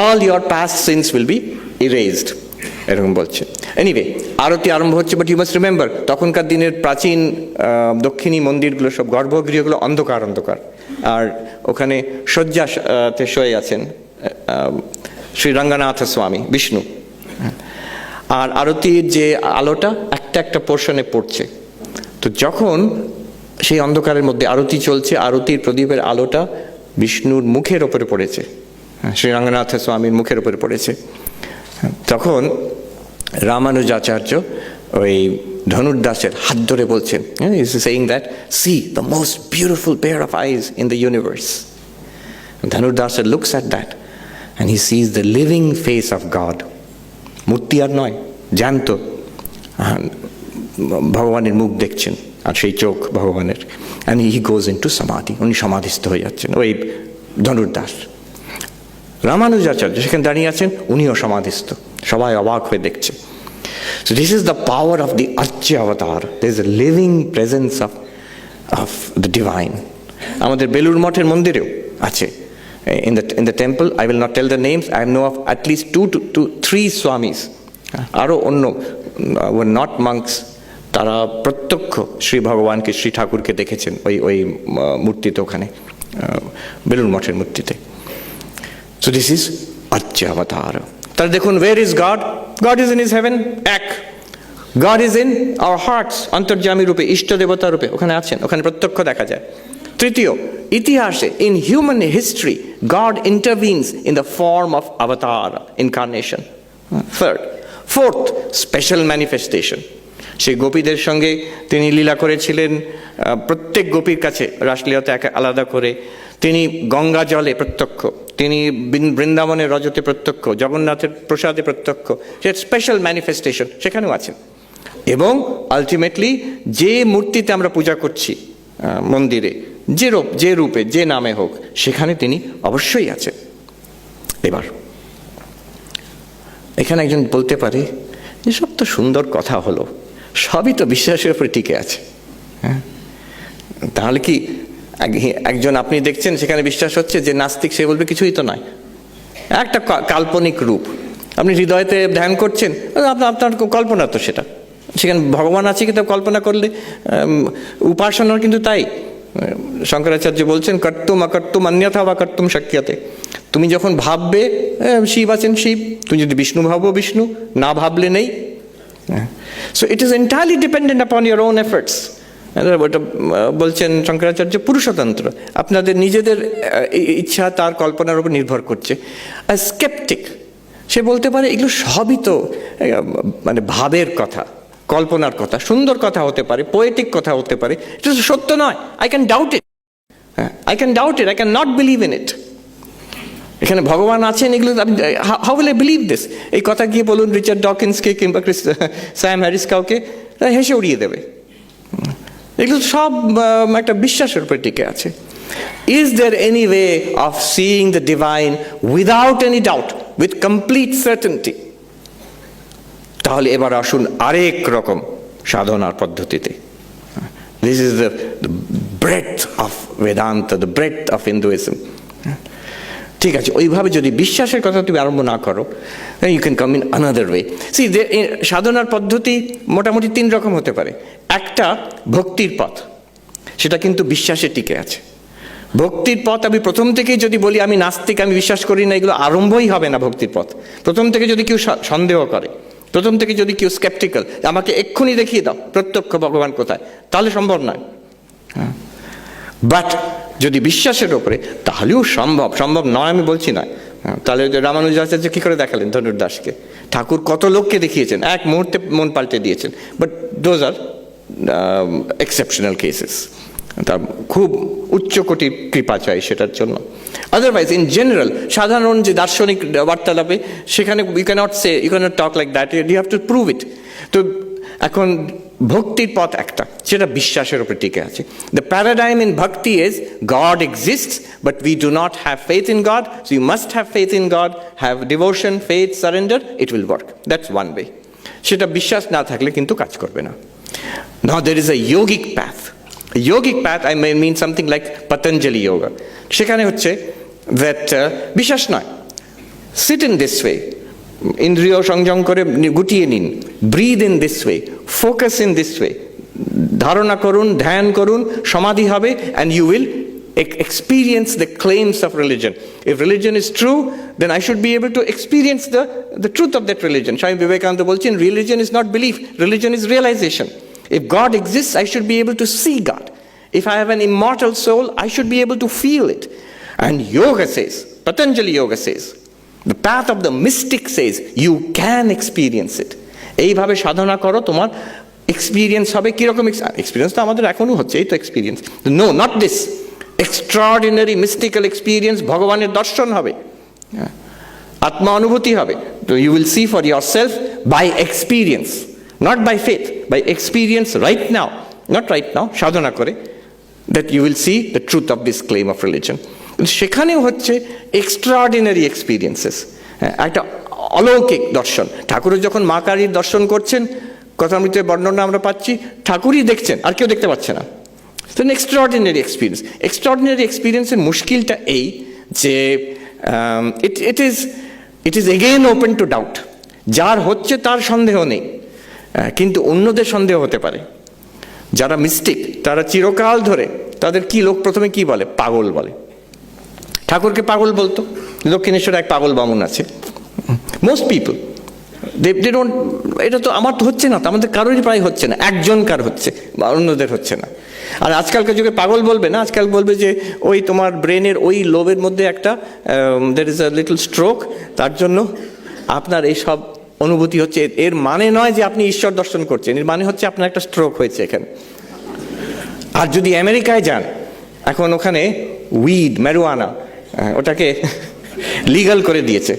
All your past scenes will be erased, এরকম বলছে। এনিওয়ে, আরতি আরম্ভ হচ্ছে, বাট ইউ মাস্ট রিমেম্বার তখনকার দিনের প্রাচীন দক্ষিণী মন্দিরগুলো সব গর্ভগৃহগুলো অন্ধকার, আর ওখানে শয্যাতে শুয়ে আছেন শ্রী রঙ্গনাথ স্বামী বিষ্ণু, আর আরতির যে আলোটা একটা পোর্শনে পড়ছে। তো যখন সেই অন্ধকারের মধ্যে আরতি চলছে, আরতির প্রদীপের আলোটা বিষ্ণুর মুখের ওপরে পড়েছে, শ্রী রঙ্গনাথ স্বামীর মুখের ওপরে পড়েছে, তখন রামানুজাচার্য ওই ধনুর্দাসের হাত ধরে বলছেন, is saying that see the most beautiful pair of eyes in the universe. Dhanurdas looks at that and he sees the living face of God. মূর্তি আর নয়, জ্যান্ত ভগবানের মুখ দেখছেন, আর সেই চোখ ভগবানের। and he goes into samadhi, উনি সমাধিস্থ হয়ে যাচ্ছেন, ওই ধনুর্দাস। রামানুজাচার্য সেখানে দাঁড়িয়ে আছেন, উনিও সমাধিস্থ, সবাই অবাক হয়ে দেখছে। So this is the power of the Achhi avatar. There is a living presence of the divine. আমাদের বেলুর মঠের মন্দিরেও আছে। In the temple, I will not tell the names, I know of at least 2 to 3 swamis, আরো অন্য were not monks, তারা প্রত্যক্ষ শ্রী ভগবানকে, শ্রী ঠাকুরকে দেখেছেন ওই মূর্তিতে, ওখানে বেলুর মঠের মূর্তিতে। So this is Achhi avatar. তাহলে দেখুন, where is God? God is in his heaven, এক। God is in our hearts, অন্তর্যামী রূপে, ইষ্ট দেবতা রূপে ওখানে আছেন, ওখানে প্রত্যক্ষ দেখা যায়। তৃতীয়, ইতিহাসে, in human history, God intervenes in the form of avatar, incarnation. Third. Fourth, special manifestation. সেই গোপীদের সঙ্গে তিনি লীলা করেছিলেন, প্রত্যেক গোপীর কাছে রাসলীলাতে আলাদা করে। তিনি গঙ্গা জলে প্রত্যক্ষ, তিনি বৃন্দাবনের রজতে প্রত্যক্ষ, জগন্নাথের প্রসাদে প্রত্যক্ষ, সে স্পেশাল ম্যানিফেস্টেশন সেখানেও আছেন। এবং আলটিমেটলি যে মূর্তিতে আমরা পূজা করছি মন্দিরে, যে রূপে, যে নামে হোক, সেখানে তিনি অবশ্যই আছেন। এবার এখানে একজন বলতে পারে, এসব তো সুন্দর কথা হলো, সবই তো বিশ্বাসের উপরে টিকে আছে। হ্যাঁ, তাহলে কি একজন আপনি দেখছেন সেখানে বিশ্বাস হচ্ছে, যে নাস্তিক সে বলবে কিছুই তো নয়, একটা কাল্পনিক রূপ। আপনি হৃদয়তে ধ্যান করছেন, আপনার কল্পনা তো সেটা, সেখানে ভগবান আছে কিন্তু কল্পনা করলে উপাসনার কিন্তু তাই। শঙ্করাচার্য বলছেন, কর্তুম অকর্তুম অন্যথা বা কর্তুম শক্যতে। তুমি যখন ভাববে শিব আছেন শিব, তুমি যদি বিষ্ণু ভাবো বিষ্ণু, না ভাবলে নেই। So it is entirely dependent আপন ইউর ওন এফর্টস। ওটা বলছেন শঙ্করাচার্য, পুরুষতন্ত্র, আপনাদের নিজেদের ইচ্ছা তার কল্পনার উপর নির্ভর করছে। আর স্কেপটিক সে বলতে পারে এগুলো সবই তো মানে ভাবের কথা, কল্পনার কথা, সুন্দর কথা হতে পারে, পোয়েটিক কথা হতে পারে, এটা সত্য নয়। I can doubt it, I can not believe in it. এখানে ভগবান আছেন, এগুলো how will I believe this? এই কথা গিয়ে বলুন রিচার্ড ডকিন্সকে কিংবা স্যাম হ্যারিস কাউকে, হেসে উড়িয়ে দেবে। এগুলো সব একটা বিশ্বাসের উপরে টিকে আছে। Is there any way of seeing the divine without any doubt, with complete certainty? তাহলে এবার আসুন আরেক রকম সাধনার পদ্ধতিতে। This is the breath of Vedanta, the breath of Hinduism. ঠিক আছে, ওইভাবে যদি বিশ্বাসের কথা তুমি আরম্ভ না করো, you can come in another way. See, সাধনার পদ্ধতি মোটামুটি 3 রকম হতে পারে। একটা ভক্তির পথ, সেটা কিন্তু বিশ্বাসে টিকে আছে। ভক্তির পথ আমি প্রথম থেকেই যদি বলি আমি নাস্তিক, আমি বিশ্বাস করি না, এগুলো আরম্ভই হবে না ভক্তির পথ। প্রথম থেকে যদি কেউ সন্দেহ করে, প্রথম থেকে যদি কেউ স্কেপটিক্যাল, আমাকে এক্ষুনি দেখিয়ে দাও প্রত্যক্ষ ভগবান কোথায়, তাহলে সম্ভব নয়। বাট যদি বিশ্বাসের ওপরে, তাহলেও সম্ভব। সম্ভব নয় আমি বলছি না। তাহলে রামানুজাচার্য কি করে দেখালেন ধনুর্দাসকে? ঠাকুর কত লোককে দেখিয়েছেন, এক মুহূর্তে মন পাল্টে দিয়েছেন। But those are exceptional cases. তার খুব উচ্চকোটির কৃপা চাই সেটার জন্য। আদারওয়াইজ ইন জেনারেল সাধারণ যে দার্শনিক বার্তালাপে, সেখানে you can't say, you can't talk like that, you have to prove it. তো এখন ভক্তির পথ একটা, সেটা বিশ্বাসের উপরে টিকে আছে। The paradigm in bhakti is God exists but we do not have faith in God, so you must have faith in God, have devotion, faith, surrender, it will work. That's one way. সেটা বিশ্বাস না থাকলে কিন্তু কাজ করবে না। Now there is a yogic path. Yogic path, I may mean something like Patanjali yoga. সেখানে হচ্ছে that বিশ্বাস নয়, sit in this way, ইন্দ্রিয় সংযম করে গুটিয়ে নিন, breathe in this way, focus in this way, ধারণা করুন, ধ্যান করুন, সমাধি হবে, and you will experience the claims of religion. If religion is true, then I should be able to experience the truth of that religion. Swami Vivekananda বলছেন, religion is not belief, religion is realization. If God exists, I should be able to see God. If I have an immortal soul, I should be able to feel it. And yoga says, Patanjali yoga says, the path of the mystic says, you can experience it. এইভাবে সাধনা করো, তোমার experience হবে। কিরকম experience? তো আমাদের এখনো হচ্ছে, এই তো experience. No, not this extraordinary mystical experience. ভগবানের দর্শন হবে, আত্মা অনুভূতি হবে। তো you will see for yourself by experience, not by faith, by experience right now, not right now, সাধনা করে, that you will see the truth of this claim of religion. সেখানেও হচ্ছে এক্সট্রাঅর্ডিনারি এক্সপিরিয়েন্সেস, একটা অলৌকিক দর্শন। ঠাকুরের যখন মা কালীর দর্শন করছেন, কথামৃতের বর্ণনা আমরা পাচ্ছি, ঠাকুরই দেখছেন, আর কেউ দেখতে পাচ্ছে না। তো এক্সট্রাঅর্ডিনারি এক্সপিরিয়েন্স। এক্সট্রাঅর্ডিনারি এক্সপিরিয়েন্সের মুশকিলটা এই যে it is again open to doubt. যার হচ্ছে তার সন্দেহ নেই, কিন্তু অন্যদের সন্দেহ হতে পারে। যারা মিস্টিক, তারা চিরকাল ধরে, তাদের কি লোক প্রথমে কি বলে? পাগল বলে। ঠাকুরকে পাগল বলতো। দক্ষিণেশ্বরে এক পাগল বামুন আছে। মোস্ট পিপল দে ডোন্ট, এটা তো আমার তো হচ্ছে না, তো আমাদের কারোরই প্রায় হচ্ছে না, একজনকার হচ্ছে, বা অন্যদের হচ্ছে না। আর আজকালকার যুগে পাগল বলবে না, আজকাল বলবে যে ওই তোমার ব্রেনের ওই লোবের মধ্যে একটা there is a little stroke, তার জন্য আপনার এই সব অনুভূতি হচ্ছে। এর মানে নয় যে আপনি ঈশ্বর দর্শন করছেন, এর মানে হচ্ছে আপনার একটা স্ট্রোক হয়েছে এখানে। আর যদি আমেরিকায় যান, এখন ওখানে উইড, ম্যারিজুয়ানা, ওটাকে লিগাল করে দিয়েছে।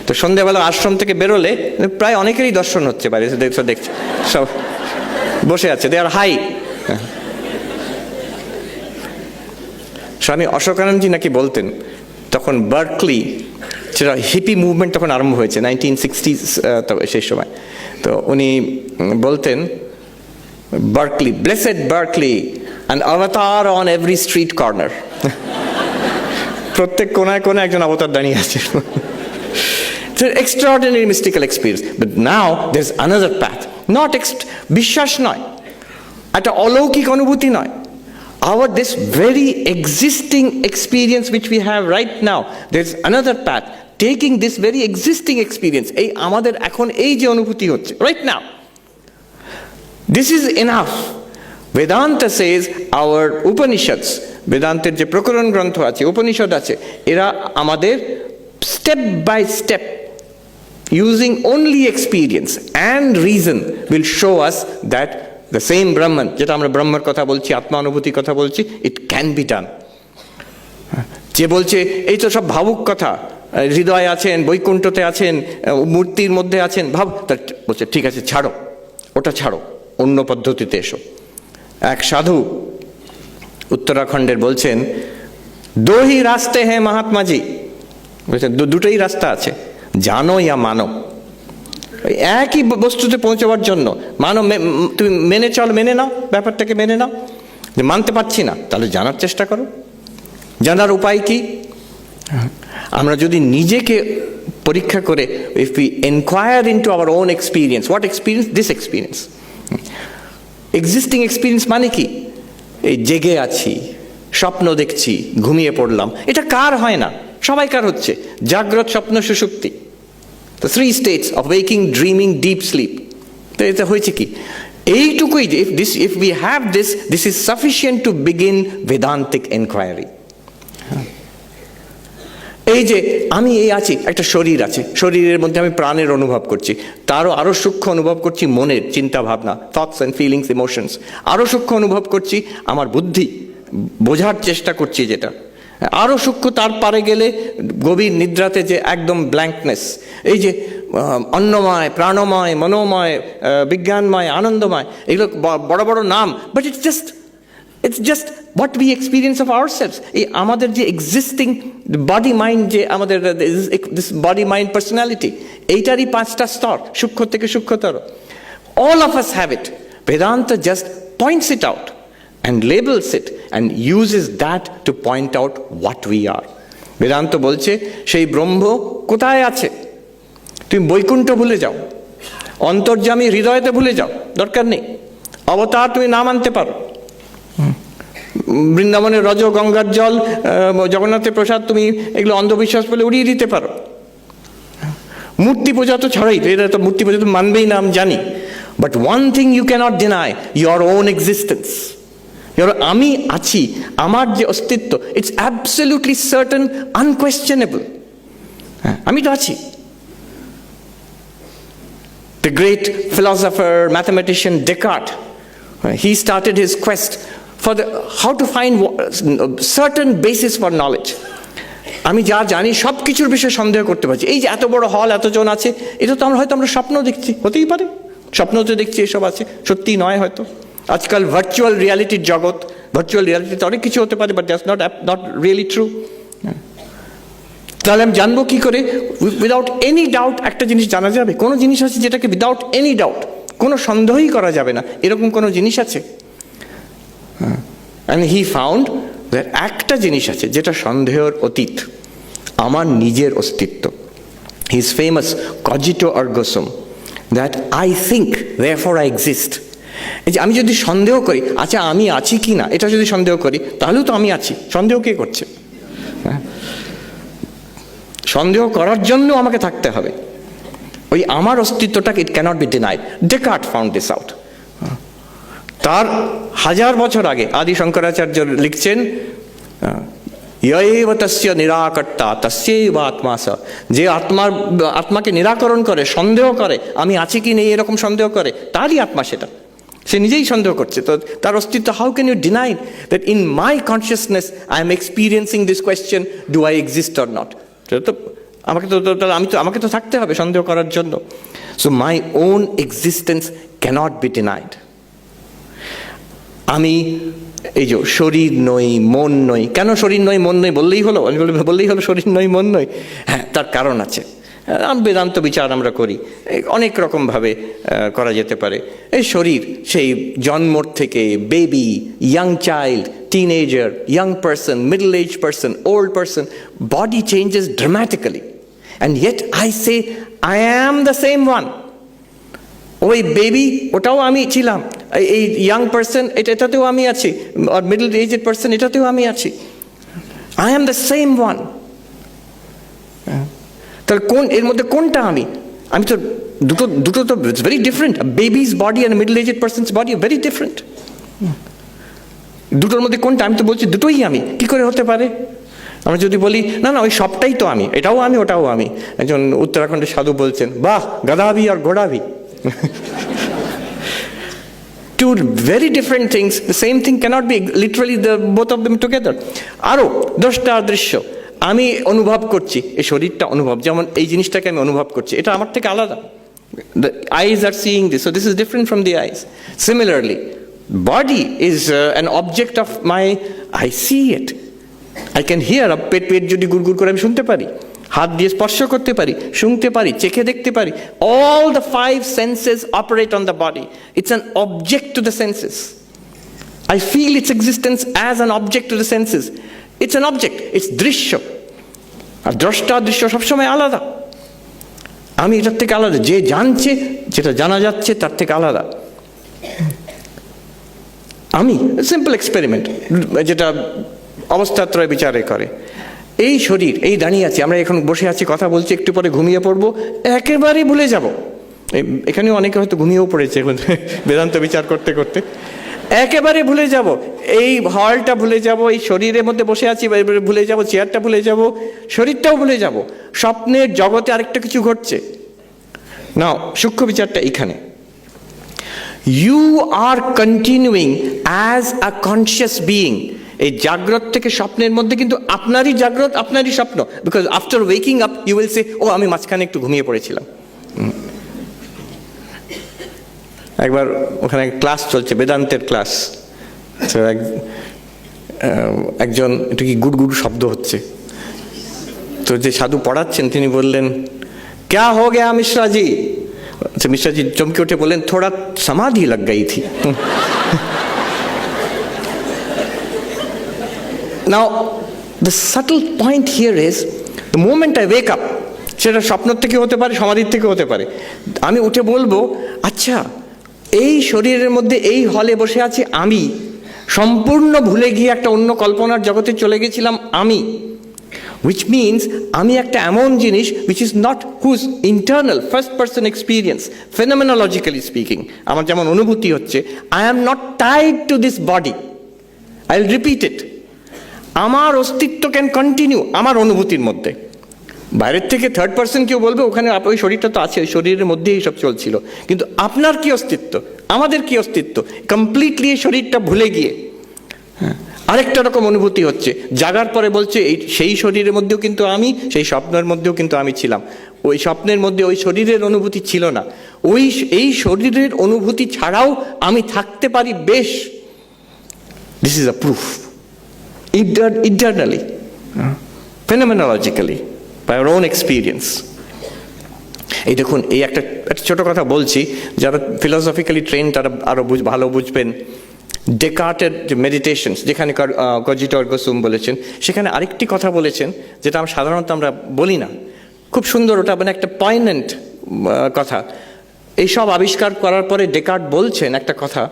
তো সন্ধ্যাবেলা আশ্রম থেকে বেরোলে প্রায় অনেকেরই দর্শন হচ্ছে, বাইরে দেখছে সব বসে আছে, দে আর হাই। স্বামী অশোকানন্দজি নাকি বলতেন, তখন বার্কলি, সেটা হিপি মুভমেন্ট তখন আরম্ভ হয়েছে 1960s, সেই সময়। তো উনি বলতেন, Berkeley, blessed Berkeley, an avatar on every street corner. প্রত্যেক কোনায় কোনায় একজন অবতার দাঁড়িয়ে আছে। Extraordinary mystical experience. But now there is another path. Not বিশ্বাস নয়, একটা অলৌকিক অনুভূতি নয়। This very existing experience which we have right now, there's another path, taking this very existing experience, এই আমাদের এখন এই যে অনুভূতি হচ্ছে right now, this is enough. Vedanta says our Upanishads, বেদান্তের যে প্রকরণ গ্রন্থ আছে, উপনিষদ আছে, এরা আমাদের step by step, using only experience and reason, will show us that the same Brahman, যেটা আমরা ব্রহ্মের কথা বলছি, আত্মা অনুভূতির কথা বলছি, it can be done. যে বলছে এই তো সব ভাবুক কথা, হৃদয়ে আছেন, বৈকুণ্ঠতে আছেন, মূর্তির মধ্যে আছেন, ভাব, তার বলছে ঠিক আছে ছাড়ো, ওটা ছাড়ো, অন্য পদ্ধতিতে এসো। এক সাধু উত্তরাখণ্ডের বলছেন, দো হি রাস্তে হ্যাঁ মহাত্মাজি, বলছেন দুটোই রাস্তা আছে, জানো ইয়া মানো। একই বস্তুতে পৌঁছাবার জন্য মানো, তুমি মেনে চল, মেনে নাও, ব্যাপারটাকে মেনে নাও। যে মানতে পারছি না, তাহলে জানার চেষ্টা করো। জানার উপায় কি? আমরা যদি নিজেকে পরীক্ষা করে, if we inquire into our own experience, what experience? This experience. Existing experience মানে কি? এই জেগে আছি, স্বপ্ন দেখছি, ঘুমিয়ে পড়লাম, এটা কার হয় না? সবাইকার হচ্ছে। জাগ্রত, স্বপ্ন, সুষুপ্তি, the three states of waking, dreaming, deep sleep. তো এটা হয়েছে কি? এইটুকুই যে if we have this is sufficient to begin Vedantic inquiry. এই যে আমি এই আছি, একটা শরীর আছে, শরীরের মধ্যে আমি প্রাণের অনুভব করছি, তারও আরো সূক্ষ্ম অনুভব করছি মনের চিন্তা ভাবনা, থটস অ্যান্ড ফিলিংস, ইমোশনস, আরো সূক্ষ্ম অনুভব করছি আমার বুদ্ধি, বোঝার চেষ্টা করছি যেটা আরো সূক্ষ্ম। তার পারে গেলে গভীর নিদ্রাতে যে একদম ব্ল্যাঙ্কনেস, এই যে অন্নময়, প্রাণময়, মনোময়, বিজ্ঞানময়, আনন্দময়, এগুলো বড় বড় নাম, but it's just what we experience of ourselves. এই আমাদের যে এক্সিস্টিং বডি মাইন্ড, যে আমাদের দিস বডি মাইন্ড পার্সোনালিটি, এইটারই 5টা স্তর, সূক্ষ্ম থেকে সূক্ষ্মতর। All of us have it. Vedanta just points it out and labels it and uses that to point out what we are. Vedanta বলছে সেই ব্রহ্ম কোথায় আছে? তুমি বৈকুণ্ঠ ভুলে যাও, অন্তর্যামী হৃদয়তে ভুলে যাও, দরকার নেই। অবতার তুমি না মানতে পারো, বৃন্দাবনের রজ, গঙ্গার জল, জগন্নাথের প্রসাদ, তুমি এগুলো অন্ধবিশ্বাস বলে উড়িয়ে দিতে পারো। মূর্তি পূজা তো ছাড়াই, এটা তো মূর্তি পূজা তো মানবেই না, আমি জানি। But one thing you can't deny, your own existence. আমি আছি, আমার যে অস্তিত্ব, ইটস অ্যাবসলিউটলি সার্টেন, আনকোয়েশ্চেনেবল। আমি তো আছি। The great philosopher, mathematician Descartes, he started his quest for how to find certain basis for knowledge. আমি যা জানি সব কিছুর বিষয়ে সন্দেহ করতে পারছি। এই যে এত বড় হল, এতজন আছে, এটা তো হয়তো আমরা স্বপ্ন দেখছি, হতেই পারে স্বপ্নতে দেখছি এসব আছে, সত্যি নয় হয়তো। আজকাল ভার্চুয়াল রিয়ালিটির জগৎ, ভার্চুয়াল রিয়ালিটিতে অনেক কিছু হতে পারে, but that's not really true. তাহলে আমি জানবো কি করে? উইদাউট এনি ডাউট একটা জিনিস জানা যাবে? কোনো জিনিস আছে যেটাকে উইদাউট এনি ডাউট, কোনো সন্দেহই করা যাবে না, এরকম কোনো জিনিস আছে? And he found that একটা জিনিস আছে যেটা সন্দেহের অতীত, আমার নিজের অস্তিত্ব। He is famous cogito ergo sum, that I think therefore I exist. এই যে আমি যদি সন্দেহ করি, আচ্ছা আমি আছি কি না, এটা যদি সন্দেহ করি, তাহলেও তো আমি আছি। সন্দেহ কে করছে? সন্দেহ করার জন্য আমাকে থাকতে হবে। ওই আমার অস্তিত্বটাকে it cannot be denied. Descartes found this out. তার 1000 বছর আগে আদি শঙ্করাচার্য লিখছেন, ইয়ৈব তস্য নিরাকর্তা তস্যৈব আত্মা স। যে আত্মাকে নিরাকরণ করে, সন্দেহ করে, আমি আছি কি নেই এরকম সন্দেহ করে, তারই আত্মা সেটা। সে নিজেই সন্দেহ করছে, তো তার অস্তিত্ব। How can you deny that in my consciousness I am experiencing this question, do I exist or not? তো আমাকে তো থাকতে হবে সন্দেহ করার জন্য। So my own existence cannot be denied. আমি এই যে শরীর নই, মন নই। কেন শরীর নই, মন নই বললেই হলো? বললেই হলো শরীর নই, মন নই? হ্যাঁ, তার কারণ আছে। বেদান্ত বিচার আমরা করি, অনেক রকমভাবে করা যেতে পারে। এই শরীর সেই জন্মর থেকে baby, young child, teenager, young person, middle age person, old person, body changes dramatically, and yet I say I am the same one. ওই বেবি, ওটাও আমি ছিলাম। এই ইয়াং পার্সন, এটাতেও আমি আছি। আর মিডল এজেড পার্সন, এটাতেও আমি আছি। I am the same one. তাহলে এর মধ্যে কোনটা আমি? আমি তো দুটো তো very different. Baby's body and middle aged person's body very different. দুটোর মধ্যে কোনটা? আমি তো বলছি দুটোই আমি। কি করে হতে পারে? আমরা যদি বলি না না ওই সবটাই তো আমি, এটাও আমি, ওটাও আমি। একজন উত্তরাখণ্ডের সাধু বলছেন, বাহ গাধাবি আর ঘোড়াবি। Two very different things. The same thing cannot be literally both of them together. আরো দ্রষ্টা দৃশ্য, আমি অনুভব করছি, এই শরীরটা অনুভব, যেমন এই জিনিসটাকে আমি অনুভব করছি, এটা আমার থেকে আলাদা। The eyes are seeing this, so this is different from the eyes. Similarly, body is an object of my, I see it. I can hear, পেট যদি গুড়গুড় করে আমি শুনতে পারি, হাত দিয়ে স্পর্শ করতে পারি, শুনতে পারি, চেখে দেখতে পারি। All the 5 senses operate on the body. It's an object to the senses. I feel its existence as an object to the senses. It's an object, it's দৃশ্য। আর দ্রষ্টা দৃশ্য সবসময় আলাদা। আমি এটার থেকে আলাদা। যে জানছে, যেটা জানা যাচ্ছে তার থেকে আলাদা। আমি সিম্পল এক্সপেরিমেন্ট, যেটা অবস্থাত্রয় বিচারে করে। এই শরীর, এই দাঁড়িয়ে আছি, আমরা এখন বসে আছি, কথা বলছি, একটু পরে ঘুমিয়ে পড়বো, একেবারে ভুলে যাব। এখানেও অনেকে হয়তো ঘুমিয়েও পড়েছে বেদান্ত বিচার করতে করতে। একেবারে ভুলে যাব, এই হলটা ভুলে যাব, এই শরীরের মধ্যে বসে আছি ভুলে যাব, চেয়ারটা ভুলে যাব, শরীরটাও ভুলে যাব। স্বপ্নের জগতে আরেকটা কিছু ঘটছে। নাও সূক্ষ্ম বিচারটা এখানে। You are continuing as a conscious being. এই জাগ্রত থেকে স্বপ্নের মধ্যে কিন্তু আপনারই জাগ্রত, আপনারই স্বপ্ন। Because after waking up you will say, ও আমি মাঝখানে একটু ঘুমিয়ে পড়েছিলাম। একবার ওখানে ক্লাস চলছে, বেদান্তের ক্লাস। একজন, এটা কি গুড় গুড় শব্দ হচ্ছে, তো যে সাধু পড়াচ্ছেন তিনি বললেন, ক্যা হো গয়া মিশ্রাজি? মিশ্রাজি চমকে উঠে বললেন, থোড়া সমাধি লাগ গই থি। Now, the subtle point here is, the moment I wake up, সেটা স্বপ্নের থেকে হতে পারে, সমাধির থেকে হতে পারে, আমি উঠে বলবো, আচ্ছা এই শরীরের মধ্যে এই হলে বসে আছি আমি, সম্পূর্ণ ভুলে গিয়ে একটা অন্য কল্পনার জগতে চলে গেছিলাম আমি। Which means আমি একটা এমন জিনিস which is not whose internal first person experience, phenomenologically speaking, আমার যেমন অনুভূতি হচ্ছে, I am not tied to this body. I'll repeat it. আমার অস্তিত্ব ক্যান কন্টিনিউ আমার অনুভূতির মধ্যে। বাইরের থেকে থার্ড পার্সন কেউ বলবে ওখানে ওই শরীরটা তো আছে, ওই শরীরের মধ্যেই সব চলছিল, কিন্তু আপনার কি অস্তিত্ব, আমাদের কি অস্তিত্ব, কমপ্লিটলি এই শরীরটা ভুলে গিয়ে আরেকটা রকম অনুভূতি হচ্ছে। জাগার পরে বলছে এই সেই শরীরের মধ্যেও কিন্তু আমি, সেই স্বপ্নের মধ্যেও কিন্তু আমি ছিলাম। ওই স্বপ্নের মধ্যে ওই শরীরের অনুভূতি ছিল না, এই শরীরের অনুভূতি ছাড়াও আমি থাকতে পারি বেশ। This is a proof internally, phenomenologically, by our own experience. এই দেখুন, এই একটা ছোট কথা বলছি, যারা ফিলোসফিক্যালি ট্রেন তারা আরো ভালো বুঝবেন। ডেকার্টের যে মেডিটেশনস, যেখানে কজিটো এরগো সুম বলেছেন, সেখানে আরেকটি কথা বলেছেন যেটা সাধারণত আমরা বলি না, খুব সুন্দর, ওটা মানে একটা পয়েন্ট কথা। এইসব আবিষ্কার করার পরে ডেকার্ট বলছেন একটা কথা,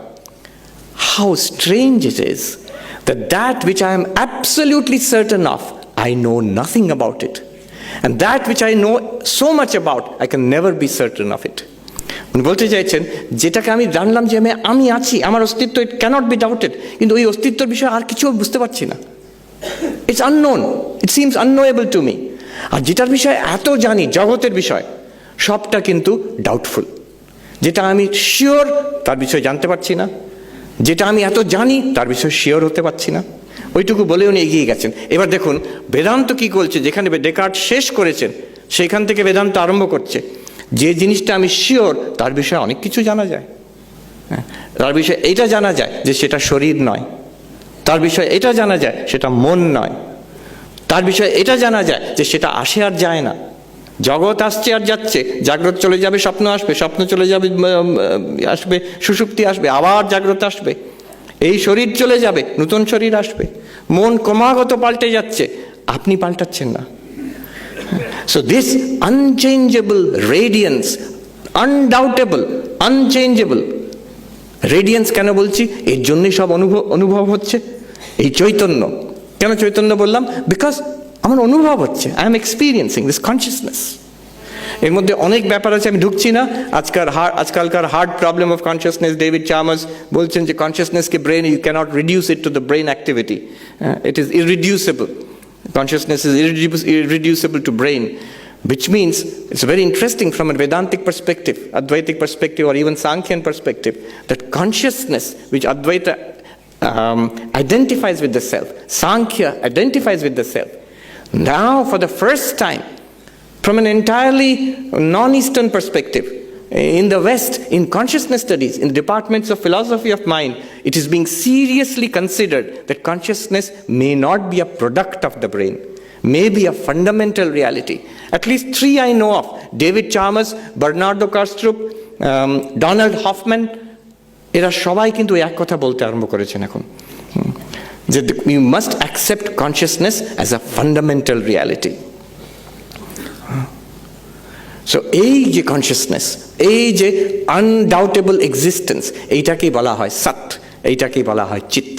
how strange it is that which I am absolutely certain of, I know nothing about it, and that which I know so much about, I can never be certain of it. উনি বলতে চাইছেন, যেটাকে আমি জানলাম যে আমি আছি, আমার অস্তিত্ব, it cannot be doubted, কিন্তু ওই অস্তিত্বের বিষয়ে আর কিছু বুঝতে পারছি না। It's unknown, it seems unknowable to me. আর যেটার বিষয়ে এত জানি, জগতের বিষয়, সবটা কিন্তু ডাউটফুল। যেটা আমি শিওর তার বিষয়ে জানতে পারছি না, যেটা আমি এত জানি তার বিষয়ে শিওর হতে পারছি না। ওইটুকু বলে উনি এগিয়ে গেছেন। এবার দেখুন বেদান্ত কি করছে, যেখানে ডেকার্ট শেষ করেছেন সেখান থেকে বেদান্ত আরম্ভ করছে। যে জিনিসটা আমি শিওর তার বিষয়ে অনেক কিছু জানা যায়। তার বিষয়ে এটা জানা যায় যে সেটা শরীর নয়, তার বিষয়ে এটা জানা যায় সেটা মন নয়, তার বিষয়ে এটা জানা যায় যে সেটা আসে আর যায় না, জগৎ আসছে আর যাচ্ছে, জাগ্রত চলে যাবে, স্বপ্ন আসবে, স্বপ্ন চলে যাবে, আসবে সুষুপ্তি, আসবে আবার জাগ্রত আসবে, এই শরীর চলে যাবে, নতুন শরীর আসবে, মন ক্রমাগত পাল্টে যাচ্ছে, আপনি পাল্টাচ্ছেন না। So this unchangeable radiance, undoubtable, unchangeable radiance, কেন বলছি, এর জন্যই সব অনুভব হচ্ছে। এই চৈতন্য, কেন চৈতন্য বললাম, বিকজ আমার অনুভব হচ্ছে, I am experiencing this consciousness. এর মধ্যে অনেক ব্যাপার আছে, আমি ঢুকছি না। আজকালকার hard problem of consciousness, David Chalmers বলছেন যে কনসিয়াসনেসকে brain, you cannot reduce it to the brain activity, it is irreducible. Consciousness is irreducible to brain, which means it's very interesting from a Vedantic perspective, Advaitic perspective, or even Sankhyan perspective, that consciousness which Advaita identifies with the self, Sankhya identifies with the self. Now, for the first time, from an entirely non-Eastern perspective, in the West, in consciousness studies, in the departments of philosophy of mind, it is being seriously considered that consciousness may not be a product of the brain, may be a fundamental reality. At least 3 I know of: David Chalmers, Bernardo Kastrup, Donald Hoffman. এরা সবাই কিন্তু এক কথা বলতে আরম্ভ করেছেন এখন, যে you must accept consciousness as a fundamental reality. So এই যে কনসিয়াসনেস, এই যে আনডাউটেবল এক্সিস্টেন্স, এইটাকেই বলা হয় সৎ, এইটাকেই বলা হয় চিৎ।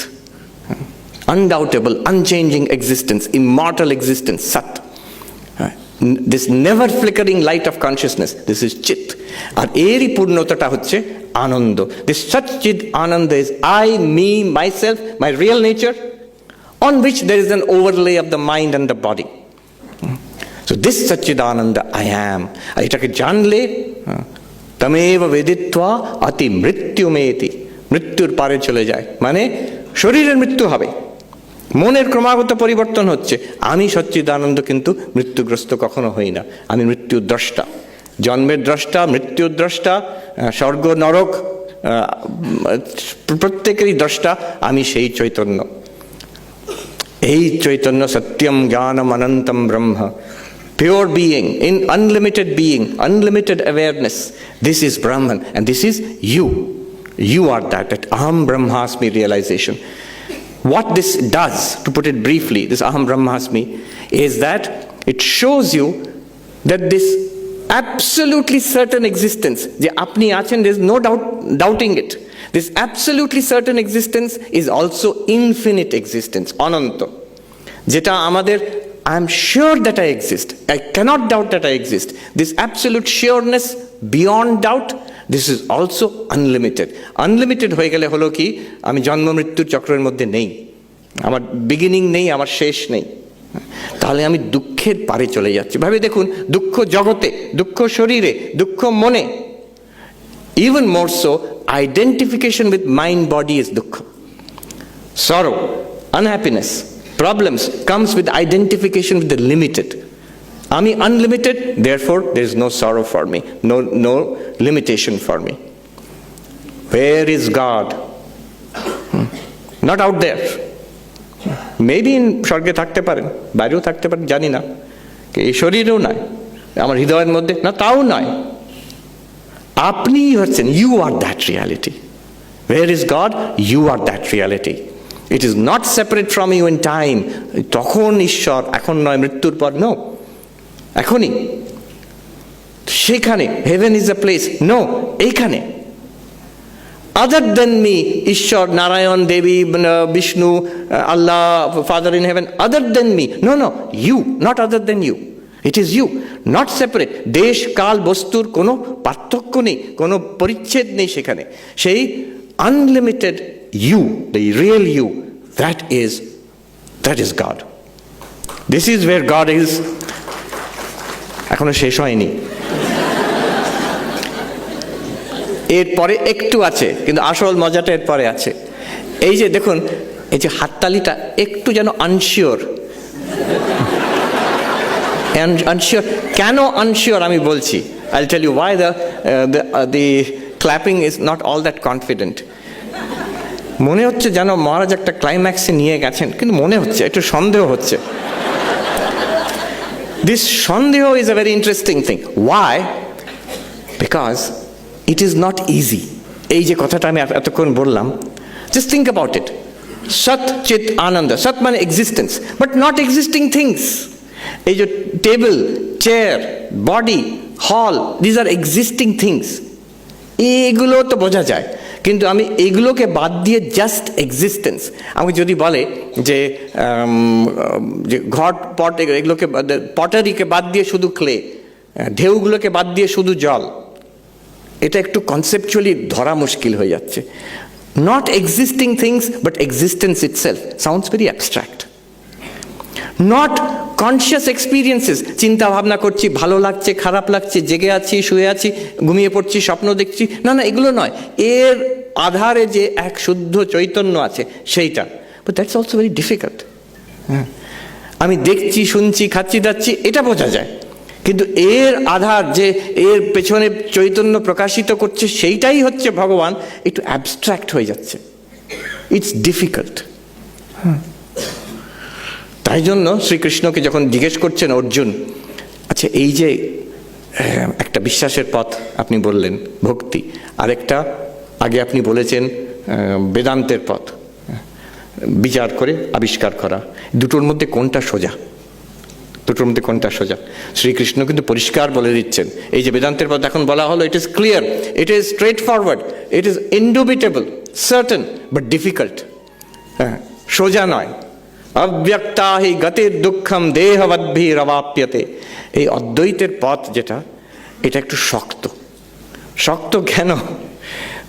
undoubtable, unchanging existence, immortal existence, Sat. This never flickering light of consciousness, this is Chit. আর এরই পূর্ণতাটা হচ্ছে আনন্দ. This Sat Chit Ananda is I, me, myself, my real nature, on which there is an overlay of the mind and the body. So this Satchidananda I am. আর এটাকে জানলে তমেব বেদিত্বা অতি মৃত্যুমেতি, মৃত্যুর পারে চলে যায়, মানে শরীরের মৃত্যু হবে, মনের ক্রমাগত পরিবর্তন হচ্ছে, আমি সচ্চিদানন্দ কিন্তু মৃত্যুগ্রস্ত কখনো হই না, আমি মৃত্যুর দ্রষ্টা, জন্মের দ্রষ্টা, মৃত্যুর দ্রষ্টা, স্বর্গ নরক প্রত্যেকেরই দ্রষ্টা আমি সেই চৈতন্য। এই চৈতন্য সত্যম জ্ঞানম অনন্তম ব্রহ্ম, pure being, in unlimited being, unlimited awareness. This is Brahman and this is you. You are that Aham Brahmasmi realization. What this does, to put it briefly, this Aham Brahmasmi, is that it shows you that this absolutely certain existence, je apni achen, there is no doubting it. This absolutely certain existence is also infinite existence, ananta. Jeta amader I am sure that I exist. I cannot doubt that I exist. This absolute sureness beyond doubt, this is also unlimited. Unlimited হয়ে গেলে হলো কি, আমি জন্ম মৃত্যুর চক্রের মধ্যে নেই, আমার বিগিনিং নেই, আমার শেষ নেই, তাহলে আমি দুঃখের পারে চলে যাচ্ছি। ভাবে দেখুন, দুঃখ জগতে, দুঃখ শরীরে, দুঃখ মনে, even more so identification with mind body is dukkha. Sorrow, unhappiness, problems comes with identification with the limited. Ami unlimited, therefore there is no sorrow for me, no limitation for me. Where is God? Not out there. Maybe in স্বর্গে থাকতে পারেন, বাইরেও থাকতে পারেন, জানি না, এই শরীরেও নয়, আমার হৃদয়ের মধ্যে না, তাও নয়, আপনিই হচ্ছেন, you are that reality. Where is God? You are that reality. It is not separate from you in time. তখন ঈশ্বর, এখন নয়, মৃত্যুর পর, নো, এখনই সেখানে। heaven is a place, no, এইখানে। other than me, ঈশ্বর, নারায়ণ, দেবী, বিষ্ণু, আল্লাহ, Father in heaven, other than me, no, you, not other than you. It is you, not separate. দেশ কাল বস্তুর কোনো পার্থক্য নেই, কোনো পরিচ্ছেদ নেই সেখানে। সেই unlimited you, the real you, that is God. This is where God is. এখনো শেষ হয়নি, এরপরে একটু আছে, কিন্তু আসল মজাটা এরপরে আছে। এই যে দেখুন, এই যে হাততালিটা একটু যেন আনশিওর। কেন আনশিওর আমি বলছি, I'll tell you why the clapping is not all that confident. মনে হচ্ছে যেন মহারাজ একটা ক্লাইম্যাক্সে নিয়ে গেছেন, কিন্তু মনে হচ্ছে একটু সন্দেহ হচ্ছে। This সন্দেহ is a very interesting thing. Why? Because it is not easy. এই যে কথাটা আমি এতক্ষণ বললাম, just think about it. Sat Chit Ananda, Sat মানে existence, but not existing things. এই যে টেবিল, চেয়ার, বডি, হল, these are existing things. এইগুলো তো বোঝা যায়, কিন্তু আমি এইগুলোকে বাদ দিয়ে জাস্ট এক্সিস্টেন্স, আমাকে যদি বলে যে ঘট পট, এগুলোকে পটারিকে বাদ দিয়ে শুধু ক্লে, ঢেউগুলোকে বাদ দিয়ে শুধু জল, এটা একটু কনসেপচুয়ালি ধরা মুশকিল হয়ে যাচ্ছে। Not existing things but existence itself sounds very abstract. Not conscious experiences, চিন্তা ভাবনা করছি, ভালো লাগছে, খারাপ লাগছে, জেগে আছি, শুয়ে আছি, ঘুমিয়ে পড়ছি, স্বপ্ন দেখছি, না, এগুলো নয়। এর আধারে যে এক শুদ্ধ চৈতন্য আছে সেইটা, but that's also very difficult. আমি দেখছি, শুনছি, খাচ্ছি, দাচ্ছি, এটা বোঝা যায়, কিন্তু এর আধার যে এর পেছনে চৈতন্য প্রকাশিত করছে সেইটাই হচ্ছে ভগবান, একটু অ্যাবস্ট্রাক্ট হয়ে যাচ্ছে, ইটস ডিফিকাল্ট। তাই জন্য শ্রীকৃষ্ণকে যখন জিজ্ঞেস করছেন অর্জুন, আচ্ছা এই যে একটা বিশ্বাসের পথ আপনি বললেন ভক্তি, আরেকটা আগে আপনি বলেছেন বেদান্তের পথ, বিচার করে আবিষ্কার করা, দুটোর মধ্যে কোনটা সোজা? দুটোর মধ্যে কোনটা সোজা? শ্রীকৃষ্ণ কিন্তু পরিষ্কার বলে দিচ্ছেন, এই যে বেদান্তের পথ এখন বলা হলো, it is clear, it is straightforward, it is indubitable, certain but difficult. হ্যাঁ, সোজা নয়। অব্যক্তা হি গতির দুঃখম দেহবদ্ভিরবাপ্যতে। এই অদ্বৈতের পথ যেটা, এটা একটু শক্ত। শক্ত কেন?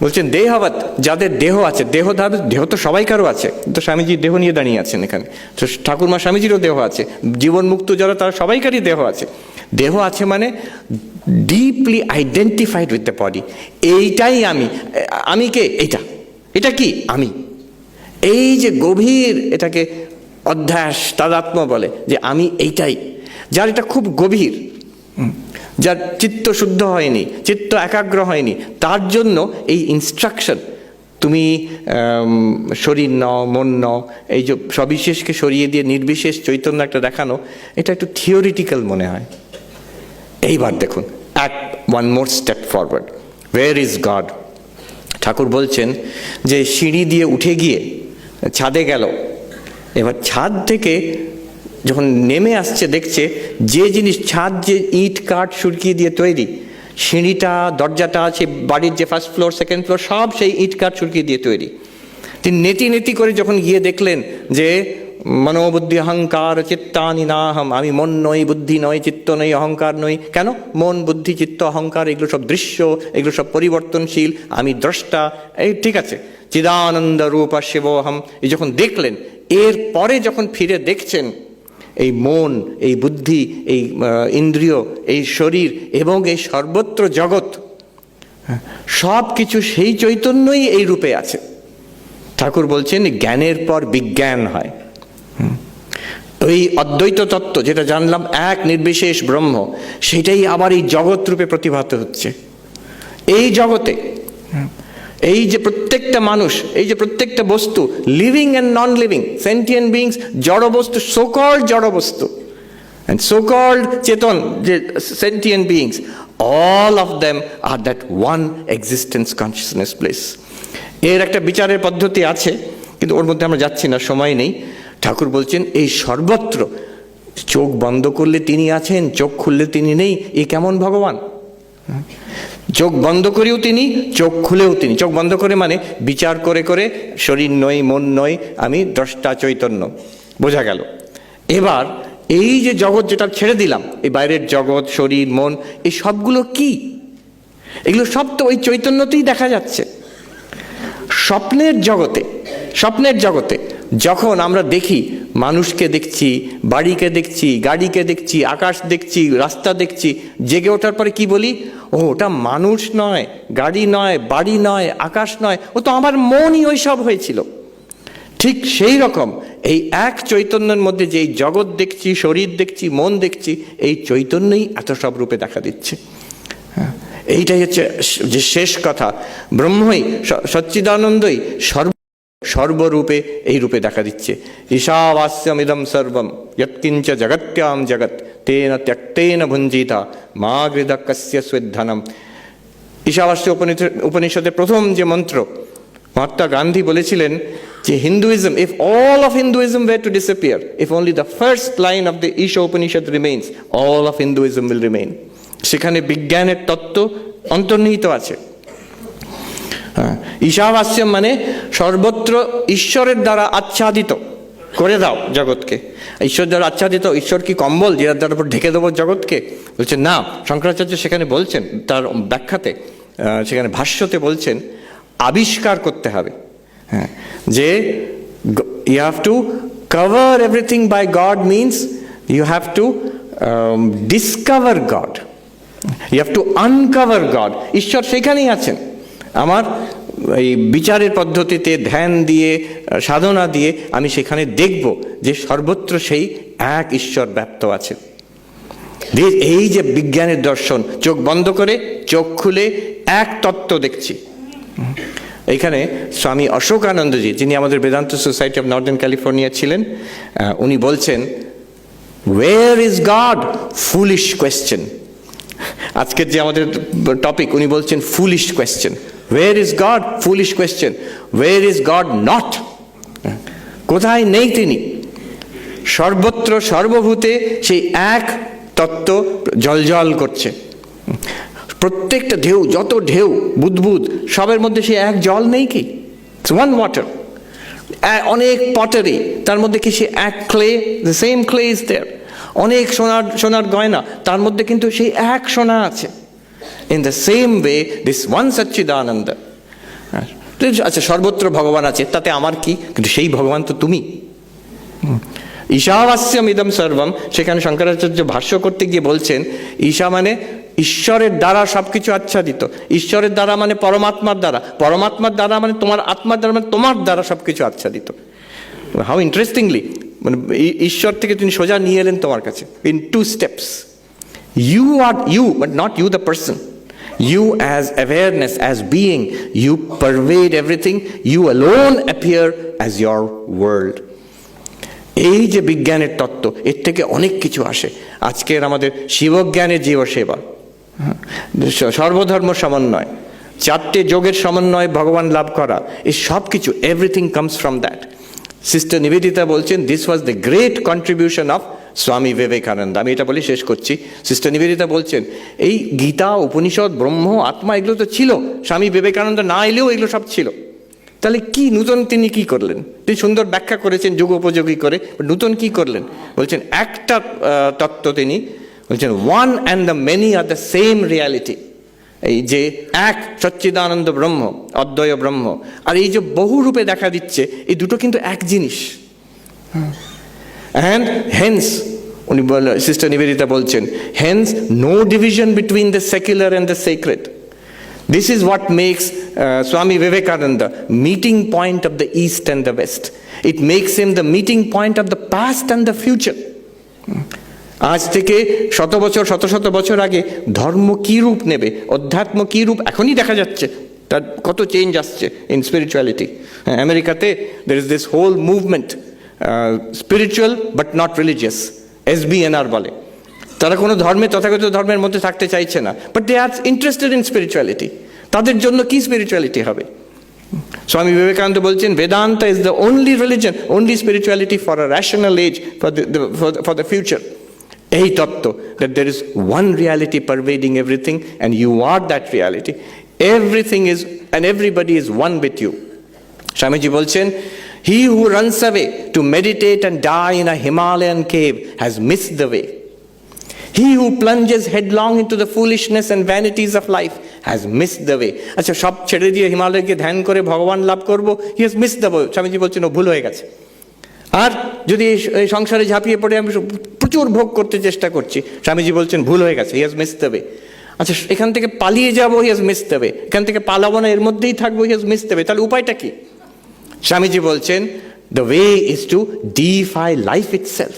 বলছেন দেহবৎ, যাদের দেহ আছে, দেহ তো সবাইকারও আছে, তো স্বামীজি দেহ নিয়ে দাঁড়িয়ে আছেন এখানে, তো ঠাকুরমা স্বামীজিরও দেহ আছে, জীবন মুক্ত যারা তারা সবাইকারই দেহ আছে। দেহ আছে মানে deeply identified with the body. এইটাই আমি, আমি কে? এটা কি আমি? এই যে গভীর, এটাকে অধ্যাস তাদাত্ম্য বলে, যে আমি এইটাই। যার এটা খুব গভীর, যার চিত্ত শুদ্ধ হয়নি, চিত্ত একাগ্র হয়নি, তার জন্য এই ইনস্ট্রাকশন, তুমি শরীর নও, মন নও, এই যে সবিশেষকে সরিয়ে দিয়ে নির্বিশেষ চৈতন্য একটা দেখানো, এটা একটু থিওরিটিক্যাল মনে হয়। এইবার দেখুন, one more step forward. Where is God? Thakur বলছেন যে সিঁড়ি দিয়ে উঠে গিয়ে ছাদে গেল, এবার ছাদ থেকে যখন নেমে আসছে দেখছে যে জিনিস, ছাদ যে ইট কাঠ সুরকিয়ে দিয়ে তৈরি, সিঁড়িটা, দরজাটা আছে, বাড়ির যে ফার্স্ট ফ্লোর সেকেন্ড ফ্লোর সব সেই ইট কাঠ সুরকিয়ে দিয়ে তৈরি। তিনি নেতি করে যখন গিয়ে দেখলেন যে মনোবুদ্ধি অহংকার চিত্তানি নাহম, আমি মন নই, বুদ্ধি নয়, চিত্ত নই, অহংকার নই। কেন? মন, বুদ্ধি, চিত্ত, অহংকার এগুলো সব দৃশ্য, এগুলো সব পরিবর্তনশীল, আমি দ্রষ্টা। এই ঠিক আছে, চিদানন্দ রূপা শিবোহম। এই যখন দেখলেন, এর পরে যখন ফিরে দেখছেন এই মন, এই বুদ্ধি, এই ইন্দ্রিয়, এই শরীর এবং এই সর্বত্র জগৎ, সব কিছু সেই চৈতন্যই এই রূপে আছে। ঠাকুর বলছেন জ্ঞানের পর বিজ্ঞান হয়। ওই অদ্বৈত তত্ত্ব যেটা জানলাম, এক নির্বিশেষ ব্রহ্ম, সেটাই আবার এই জগৎ রূপে প্রতিভাত হচ্ছে। এই জগতে এই যে প্রত্যেকটা মানুষ, এই যে প্রত্যেকটা বস্তু, living and non living, sentient beings, জড় বস্তু, সোকল্ড জড় বস্তু and so-called চেতন, যে sentient beings, all of them are that one existence consciousness bliss. এর একটা বিচারের পদ্ধতি আছে, কিন্তু ওর মধ্যে আমরা যাচ্ছি না, সময় নেই। ঠাকুর বলছেন এই সর্বত্র, চোখ বন্ধ করলে তিনি আছেন, চোখ খুললে তিনি নেই। এ কেমন ভগবান? চোখ বন্ধ করেও তিনি, চোখ খুলেও তিনি। চোখ বন্ধ করে মানে বিচার করে করে শরীর নই, মন নই, আমি দ্রষ্টা চৈতন্য, বোঝা গেল। এবার এই যে জগৎ যেটা ছেড়ে দিলাম, এই বাইরের জগৎ, শরীর, মন, এই সবগুলো কি? এগুলো সব তো ওই চৈতন্যতেই দেখা যাচ্ছে। স্বপ্নের জগতে যখন আমরা দেখি, মানুষকে দেখছি, বাড়িকে দেখছি, গাড়িকে দেখছি, আকাশ দেখছি, রাস্তা দেখছি, জেগে ওঠার পরে কি বলি? ও, ওটা মানুষ নয়, গাড়ি নয়, বাড়ি নয়, আকাশ নয়, ও তো আমার মনই ওই সব হয়েছিল। ঠিক সেই রকম এই এক চৈতন্যের মধ্যে যে এই জগৎ দেখছি, শরীর দেখছি, মন দেখছি, এই চৈতন্যই এত সব রূপে দেখা দিচ্ছে। এইটাই হচ্ছে যে শেষ কথা, ব্রহ্মই, সচ্চিদানন্দই সর্বরূপে এই রূপে দেখা দিচ্ছে। ঈশাবাস্যমিদং সর্বম যৎকিঞ্চ জগত্যাম জগৎ তেন ত্যক্তেন ভুঞ্জিতা মা গৃধ কস্য স্বেদ্ধনম। ঈশাবাস্য উপনিষদের প্রথম যে মন্ত্র, মহাত্মা গান্ধী বলেছিলেন যে Hinduism, if all of Hinduism were to disappear, if only the first line of the Isha Upanishad remains, all of Hinduism will remain. সেখানে বিজ্ঞানের তত্ত্ব অন্তর্নিহিত আছে। ঈশাবাস্যম মানে সর্বত্র ঈশ্বরের দ্বারা আচ্ছাদিত করে দাও জগৎকে। ঈশ্বর দ্বারা আচ্ছাদিত, ঈশ্বর কি কম্বল যেটার দ্বারা উপর ঢেকে দেবো জগৎকে? বলছে না। শঙ্করাচার্য সেখানে বলছেন, তার ব্যাখ্যাতে, সেখানে ভাষ্যতে বলছেন আবিষ্কার করতে হবে। হ্যাঁ, যে you have to cover everything by God means you have to discover God, you have to uncover God. ঈশ্বর সেখানেই আছেন। আমার এই বিচারের পদ্ধতিতে ধ্যান দিয়ে, সাধনা দিয়ে আমি সেখানে দেখব যে সর্বত্র সেই এক ঈশ্বর ব্যাপ্ত আছে। এই যে বিজ্ঞানের দর্শন, চোখ বন্ধ করে চোখ খুলে এক তত্ত্ব দেখছি। এইখানে স্বামী অশোকানন্দজি, যিনি আমাদের Vedanta society of Northern California ছিলেন, উনি বলছেন wire is god? Foolish question. আজকের যে আমাদের টপিক, উনি বলছেন foolish question. Wire is god? Foolish question. Wire is god not? কোথায় নেই তিনি? সর্বত্র সর্বভূতে সেই এক তত্ত্ব জলজল করছে। প্রত্যেকটা ঢেউ, যত ঢেউ, বুদবুদ, সবের মধ্যে সে এক জল নেই কি? One water. অনেক পটারি, তার মধ্যে কি সে এক clay, the same clay is there. অনেক সোনার গয়না, তার মধ্যে কিন্তু সেই এক সোনা আছে। In the same way this one Sachchidananda. আচ্ছা, সর্বত্র ভগবান আছে, তাতে আমার কি? কিন্তু সেই ভগবান তো তুমি। ঈশাবাস্যম ইদম সর্বম, সেখানে শঙ্করাচার্য ভাষ্য করতে গিয়ে বলছেন, ঈশা মানে ঈশ্বরের দ্বারা সবকিছু আচ্ছাদিত। ঈশ্বরের দ্বারা মানে পরমাত্মার দ্বারা, পরমাত্মার দ্বারা মানে তোমার আত্মার দ্বারা, মানে তোমার দ্বারা সবকিছু আচ্ছাদিত। হাউ ইন্টারেস্টিংলি, মানে ঈশ্বর থেকে তিনি সোজা নিয়ে এলেন তোমার কাছে in 2 steps. You are you, but not you the person. You as awareness, as being, you pervade everything. You alone appear as your world. এই যে বিজ্ঞানের তত্ত্ব, এর থেকে অনেক কিছু আসে। আজকের আমাদের শিবজ্ঞানের জীবসেবা, সর্বধর্ম সমন্বয়, 4টে যোগের সমন্বয় ভগবান লাভ করা, এই সব কিছু, everything comes from that. Sister Nivedita বলছেন, this was the great contribution of Swami Vivekananda. আমি এটা বলে শেষ করছি। সিস্টার নিবেদিতা বলছেন, এই গীতা, উপনিষদ, ব্রহ্ম, আত্মা, এগুলো তো ছিল, স্বামী বিবেকানন্দ না এলেও এগুলো সব ছিল। তাহলে কি নূতন তিনি কি করলেন? তিনি সুন্দর ব্যাখ্যা করেছেন যুগ উপযোগী করে, নূতন কি করলেন? বলছেন একটা তত্ত্ব তিনি বলছেন, one and the many are the same reality. এই যে এক সচ্চিদানন্দ ব্রহ্ম, অদ্বয় ব্রহ্ম, আর এই যে বহু রূপে দেখা দিচ্ছে, এই দুটো কিন্তু এক জিনিস। অ্যান্ড হেন্স, উনি সিস্টার নিবেদিতা বলছেন, hence no division between the secular and the sacred. This is what makes Swami Vivekananda meeting point of the East and the West. It makes him the meeting point of the past and the future. আজ থেকে শত বছর আগে ধর্ম কি রূপ নেবে, অধ্যাত্ম কি রূপ, এখনই দেখা যাচ্ছে তার কত চেঞ্জ আসছে ইন স্পিরিচুয়ালিটি। আমেরিকাতে there is this whole movement, spiritual but not religious, SBNR বলে। তারা কোনো ধর্মে, তথাগত ধর্মের মধ্যে থাকতে চাইছে না, but they are interested in spirituality. তাদের জন্য কি স্পিরিচুয়ালিটি হবে? স্বামী বিবেকানন্দ বলছেন, Vedanta is the only religion, only spirituality for a rational age, for the future. এই তত্ত্ব, that there is one reality pervading everything and you are that reality. Everything is and everybody is one with you. Swamiji বলছেন, he who runs away to meditate and die in a Himalayan cave has missed the way. He who plunges headlong into the foolishness and vanities of life has missed the way. আচ্ছা, সব ছেড়ে দিয়ে হিমালয়কে ধ্যান করে ভগবান লাভ করব, he has missed the way. Swamiji বলছেন, ও ভুল হয়ে গেছে। আর যদি এই সংসারে ঝাঁপিয়ে পড়ে আমি প্রচুর ভোগ করতে চেষ্টা করছি, স্বামীজি বলছেন ভুল হয়ে গেছে, he has missed the way. আচ্ছা, এখান থেকে পালিয়ে যাবো, he has missed the way. এখান থেকে পালাবো না, এর মধ্যেই থাকবো, he has missed the way. তাহলে উপায়টা কি? স্বামীজি বলছেন, the way is to deify life itself.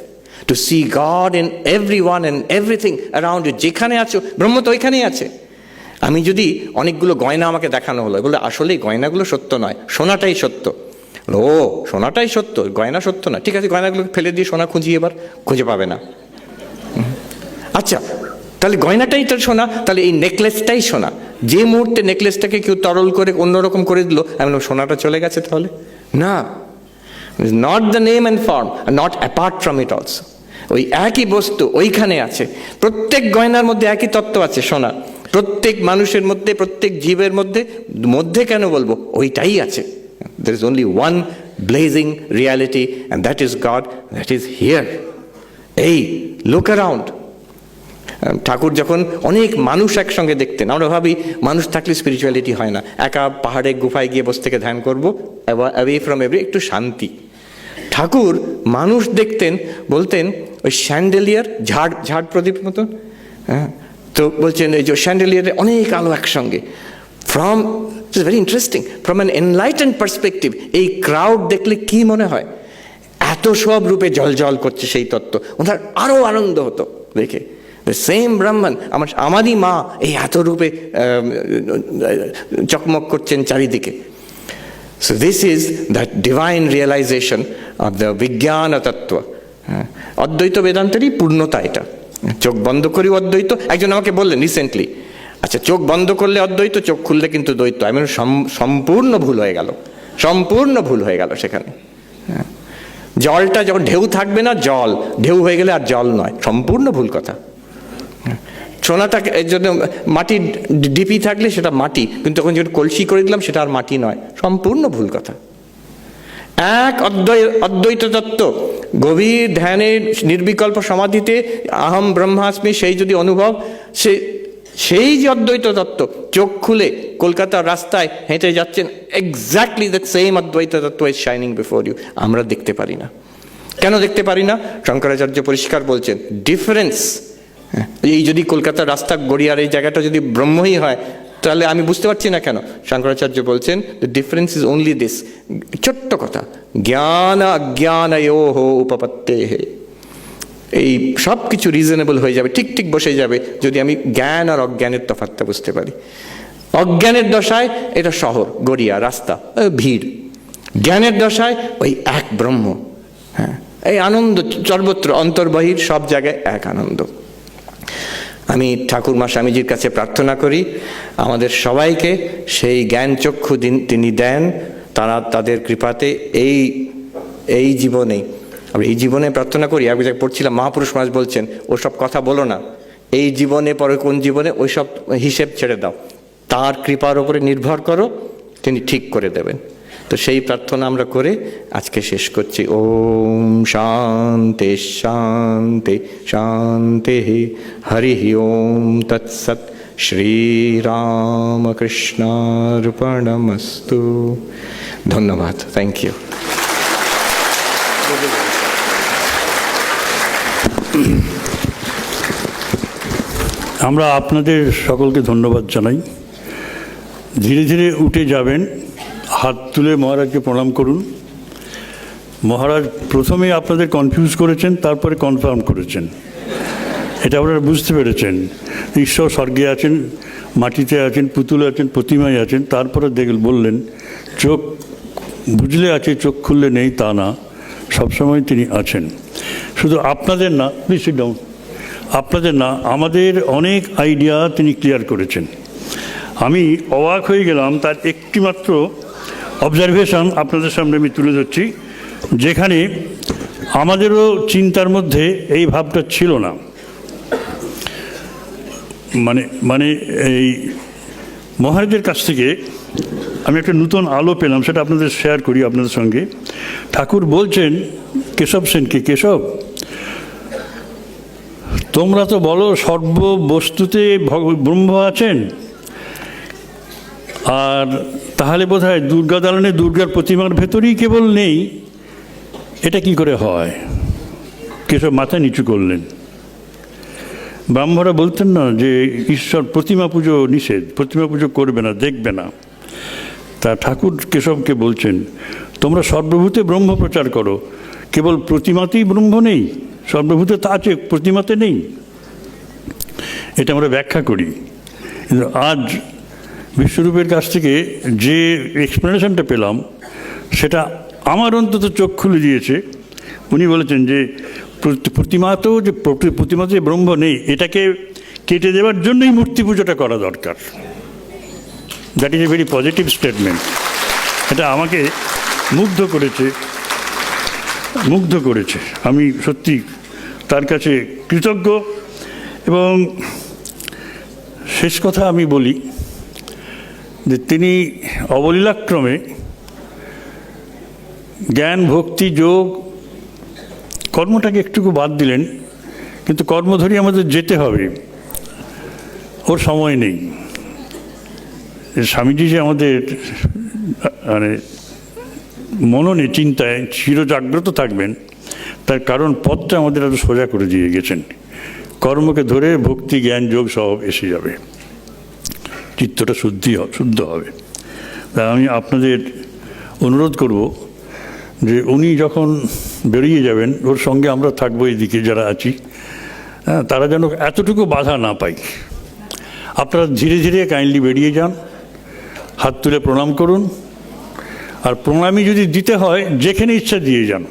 To see God in everyone and everything around you. যেখানে আছো ব্রহ্ম তো ওইখানেই আছে। আমি যদি অনেকগুলো গয়না আমাকে দেখানো হলো, বলে আসলে গয়নাগুলো সত্য নয়, সোনাটাই সত্য। ও, সোনাটাই সত্য, গয়না সত্য না। ঠিক আছে, গয়নাগুলোকে ফেলে দিয়ে সোনা খুঁজি, এবার খুঁজে পাবে না। আচ্ছা, তাহলে গয়নাটাই তো সোনা, তাহলে এই নেকলেসটাই সোনা। যে মুহূর্তে নেকলেসটাকে কেউ তরল করে অন্যরকম করে দিল, আমি সোনাটা চলে গেছে, তাহলে না। Not the name and form, not apart from it also. ওই একই বস্তু ওইখানে আছে। প্রত্যেক গয়নার মধ্যে একই তত্ত্ব আছে, সোনা। প্রত্যেক মানুষের মধ্যে, প্রত্যেক জীবের মধ্যে, মধ্যে কেন বলবো, ওইটাই আছে। there is only one blazing reality and that is God, that is here. এই look around. ঠাকুর যখন অনেক মানুষ একসঙ্গে দেখতেন, আমরা ভাবি মানুষ থাকলে স্পিরিচুয়ালিটি হয় না, একা পাহাড়ে গুফায় গিয়ে বসে থেকে ধ্যান করবো, অ্যাওয়ে ফ্রম এভরি, একটু শান্তি। ঠাকুর মানুষ দেখতেন, বলতেন ওই স্যান্ডেলিয়ার ঝাড় প্রদীপ মতন, হ্যাঁ, তো বলছেন এই যে স্যান্ডেলিয়ারে অনেক আলো একসঙ্গে। From its very interesting, from an enlightened perspective, এই ক্রাউড দেখলে কি মনে হয়, এত সব রূপে জল করছে সেই তত্ত্ব, ওনার আরও আনন্দ হতো দেখে। দ্য সেম ব্রাহ্মণ, আমারই মা এই এত রূপে চকমক করছেন চারিদিকে। So this is that divine realization of the Vijnana Tattva. অদ্বৈত বেদান্তেরই পূর্ণতা এটা। চোখ বন্ধ করি অদ্বৈত। একজন আমাকে বললেন রিসেন্টলি, আচ্ছা চোখ বন্ধ করলে অদ্বৈত, চোখ খুললে কিন্তু দ্বৈত। আমি সম্পূর্ণ ভুল হয়ে গেল, সম্পূর্ণ ভুল হয়ে গেল সেখানে। জলটা যখন ঢেউ থাকবে না, জল ঢেউ হয়ে গেলে আর জল নয়, সম্পূর্ণ ভুল কথা। সোনাটাকে এর জন্য মাটির ডিপি থাকলে সেটা মাটি, কিন্তু তখন যখন কলসি করে দিলাম সেটা আর মাটি নয়, সম্পূর্ণ ভুল কথা। এক অদ্বৈত তত্ত্ব, গভীর ধ্যানে নির্বিকল্প সমাধিতে আহম ব্রহ্মাস্মি সেই যদি অনুভব, সেই যে অদ্বৈত তত্ত্ব, চোখ খুলে কলকাতার রাস্তায় হেঁটে যাচ্ছেন, এক্স্যাক্টলি দ্য সেম অদ্বৈত তত্ত্ব ইজ শাইনিং বিফোর ইউ। আমরা দেখতে পারি না। কেন দেখতে পারি না? শঙ্করাচার্য পরিষ্কার বলছেন ডিফারেন্স। এই যদি কলকাতার রাস্তা গড়িয়ার এই জায়গাটা যদি ব্রহ্মই হয়, তাহলে আমি বুঝতে পারছি না কেন। শঙ্করাচার্য বলছেন the difference is only this, ছোট্ট কথা, জ্ঞান অজ্ঞানয়োঃ উপপত্তেঃ। এই সব কিছু রিজনেবল হয়ে যাবে, ঠিক ঠিক বসে যাবে যদি আমি জ্ঞান আর অজ্ঞানের তফাৎটা বুঝতে পারি। অজ্ঞানের দশায় এটা শহর, গড়িয়া, রাস্তা, ভিড়। জ্ঞানের দশায় ওই এক ব্রহ্ম। হ্যাঁ, এই আনন্দ সর্বত্র, অন্তর্বহির সব জায়গায় এক আনন্দ। আমি ঠাকুরমা স্বামীজির কাছে প্রার্থনা করি আমাদের সবাইকে সেই জ্ঞান চক্ষু তিনি দেন, তারা তাদের কৃপাতে এই জীবনে, আমরা এই জীবনে প্রার্থনা করি। এক জায়গায় পড়ছিলাম, মহাপুরুষ মহারাজ বলছেন ওসব কথা বলো না, এই জীবনে পরে কোন জীবনে, ওইসব হিসেব ছেড়ে দাও, তার কৃপার ওপরে নির্ভর করো, তিনি ঠিক করে দেবেন। তো সেই প্রার্থনা আমরা করে আজকে শেষ করছি। ওম শান্তি শান্তি শান্তি, হরি ওম তৎসৎ, শ্রীরামকৃষ্ণার্পণমস্তু। ধন্যবাদ, থ্যাংক ইউ। আমরা আপনাদের সকলকে ধন্যবাদ জানাই। ধীরে ধীরে উঠে যাবেন, হাত তুলে মহারাজকে প্রণাম করুন। মহারাজ প্রথমে আপনাদের কনফিউজ করেছেন, তারপরে কনফার্ম করেছেন। এটা আপনারা বুঝতে পেরেছেন ঈশ্বর স্বর্গে আছেন, মাটিতে আছেন, পুতুলে আছেন, প্রতিমায় আছেন। তারপরে বললেন চোখ বুঝলে আছে, চোখ খুললে নেই, তা না, সবসময় তিনি আছেন। শুধু আপনাদের না, প্লিজ সিট ডাউন, আপনাদের না, আমাদের অনেক আইডিয়া তিনি ক্লিয়ার করেছেন। আমি অবাক হয়ে গেলাম, তার একটি মাত্র অবজারভেশন আপনাদের সামনে আমি তুলে ধরছি, যেখানে আমাদেরও চিন্তার মধ্যে এই ভাবটা ছিল না। মানে এই মহারাজের কাছ থেকে আমি একটা নতুন আলো পেলাম, সেটা আপনাদের শেয়ার করি আপনাদের সঙ্গে। ঠাকুর বলছেন কেশব সেনকে, কেশব তোমরা তো বলো সর্ববস্তুতে ব্রহ্ম আছেন, আর তাহলে বোধহয় দুর্গা দালানে দুর্গার প্রতিমার ভেতরেই কেবল নেই, এটা কি করে হয়? কেশব মাথা নিচু করলেন। ব্রাহ্মণরা বলতেন না যে ঈশ্বর প্রতিমা পুজো নিষেধ, প্রতিমা পুজো করবে না, দেখবে না। তা ঠাকুর কেশবকে বলছেন তোমরা সর্বভূতে ব্রহ্ম প্রচার করো, কেবল প্রতিমাতেই ব্রহ্ম নেই, সর্বভূতে তা আছে, প্রতিমাতে নেই। এটা আমরা ব্যাখ্যা করি। কিন্তু আজ বিশ্বরূপের কাছ থেকে যে এক্সপ্লেনেশনটা পেলাম, সেটা আমার অন্তত চোখ খুলে দিয়েছে। উনি বলেছেন যে প্রতিমাতেও যে প্রতিমাতে ব্রহ্ম নেই, এটাকে কেটে দেওয়ার জন্যই মূর্তি পুজোটা করা দরকার। That is a very positive statement. এটা আমাকে মুগ্ধ করেছে। আমি সত্যি তার কাছে কৃতজ্ঞ। এবং শেষ কথা আমি বলি যে তিনি অবলীলাক্রমে জ্ঞান, ভক্তি, যোগ, কর্মটাকে একটুকু বাদ দিলেন, কিন্তু কর্ম ধরে আমাদের যেতে হবে, ওর সময় নেই। স্বামীজি যে আমাদের মানে মননে চিন্তায় চিরজাগ্রত থাকবেন, তার কারণ পথটা আমাদের আরো সোজা করে দিয়ে গেছেন। কর্মকে ধরে ভক্তি, জ্ঞান, যোগ সব এসে যাবে, চিত্তটা শুদ্ধ হবে। তাই আমি আপনাদের অনুরোধ করব যে উনি যখন বেরিয়ে যাবেন, ওর সঙ্গে আমরা থাকবো, এদিকে যারা আছি, হ্যাঁ, তারা যেন এতটুকু বাধা না পাই। আপনারা ধীরে ধীরে কাইন্ডলি বেরিয়ে যান, হাত তুলে প্রণাম করুন। আর প্রণামী যদি দিতে হয়, যেখানে ইচ্ছা দিয়ে যান,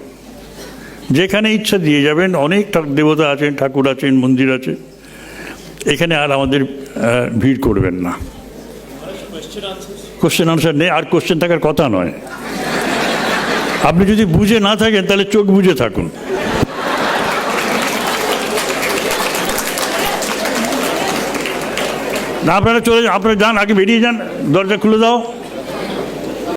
যেখানে ইচ্ছা দিয়ে যাবেন। অনেক দেবতা আছেন, ঠাকুর আছেন, মন্দির আছে, এখানে আর আমাদের ভিড় করবেন না। কোশ্চেন আনসার নেই, আর কোশ্চেন থাকার কথা নয়। আপনি যদি বুঝে না থাকেন, তাহলে চোখ বুঝে থাকুন। না, আপনারা চলে যান, আপনারা যান, আগে বেরিয়ে যান, দরজা খুলে দাও।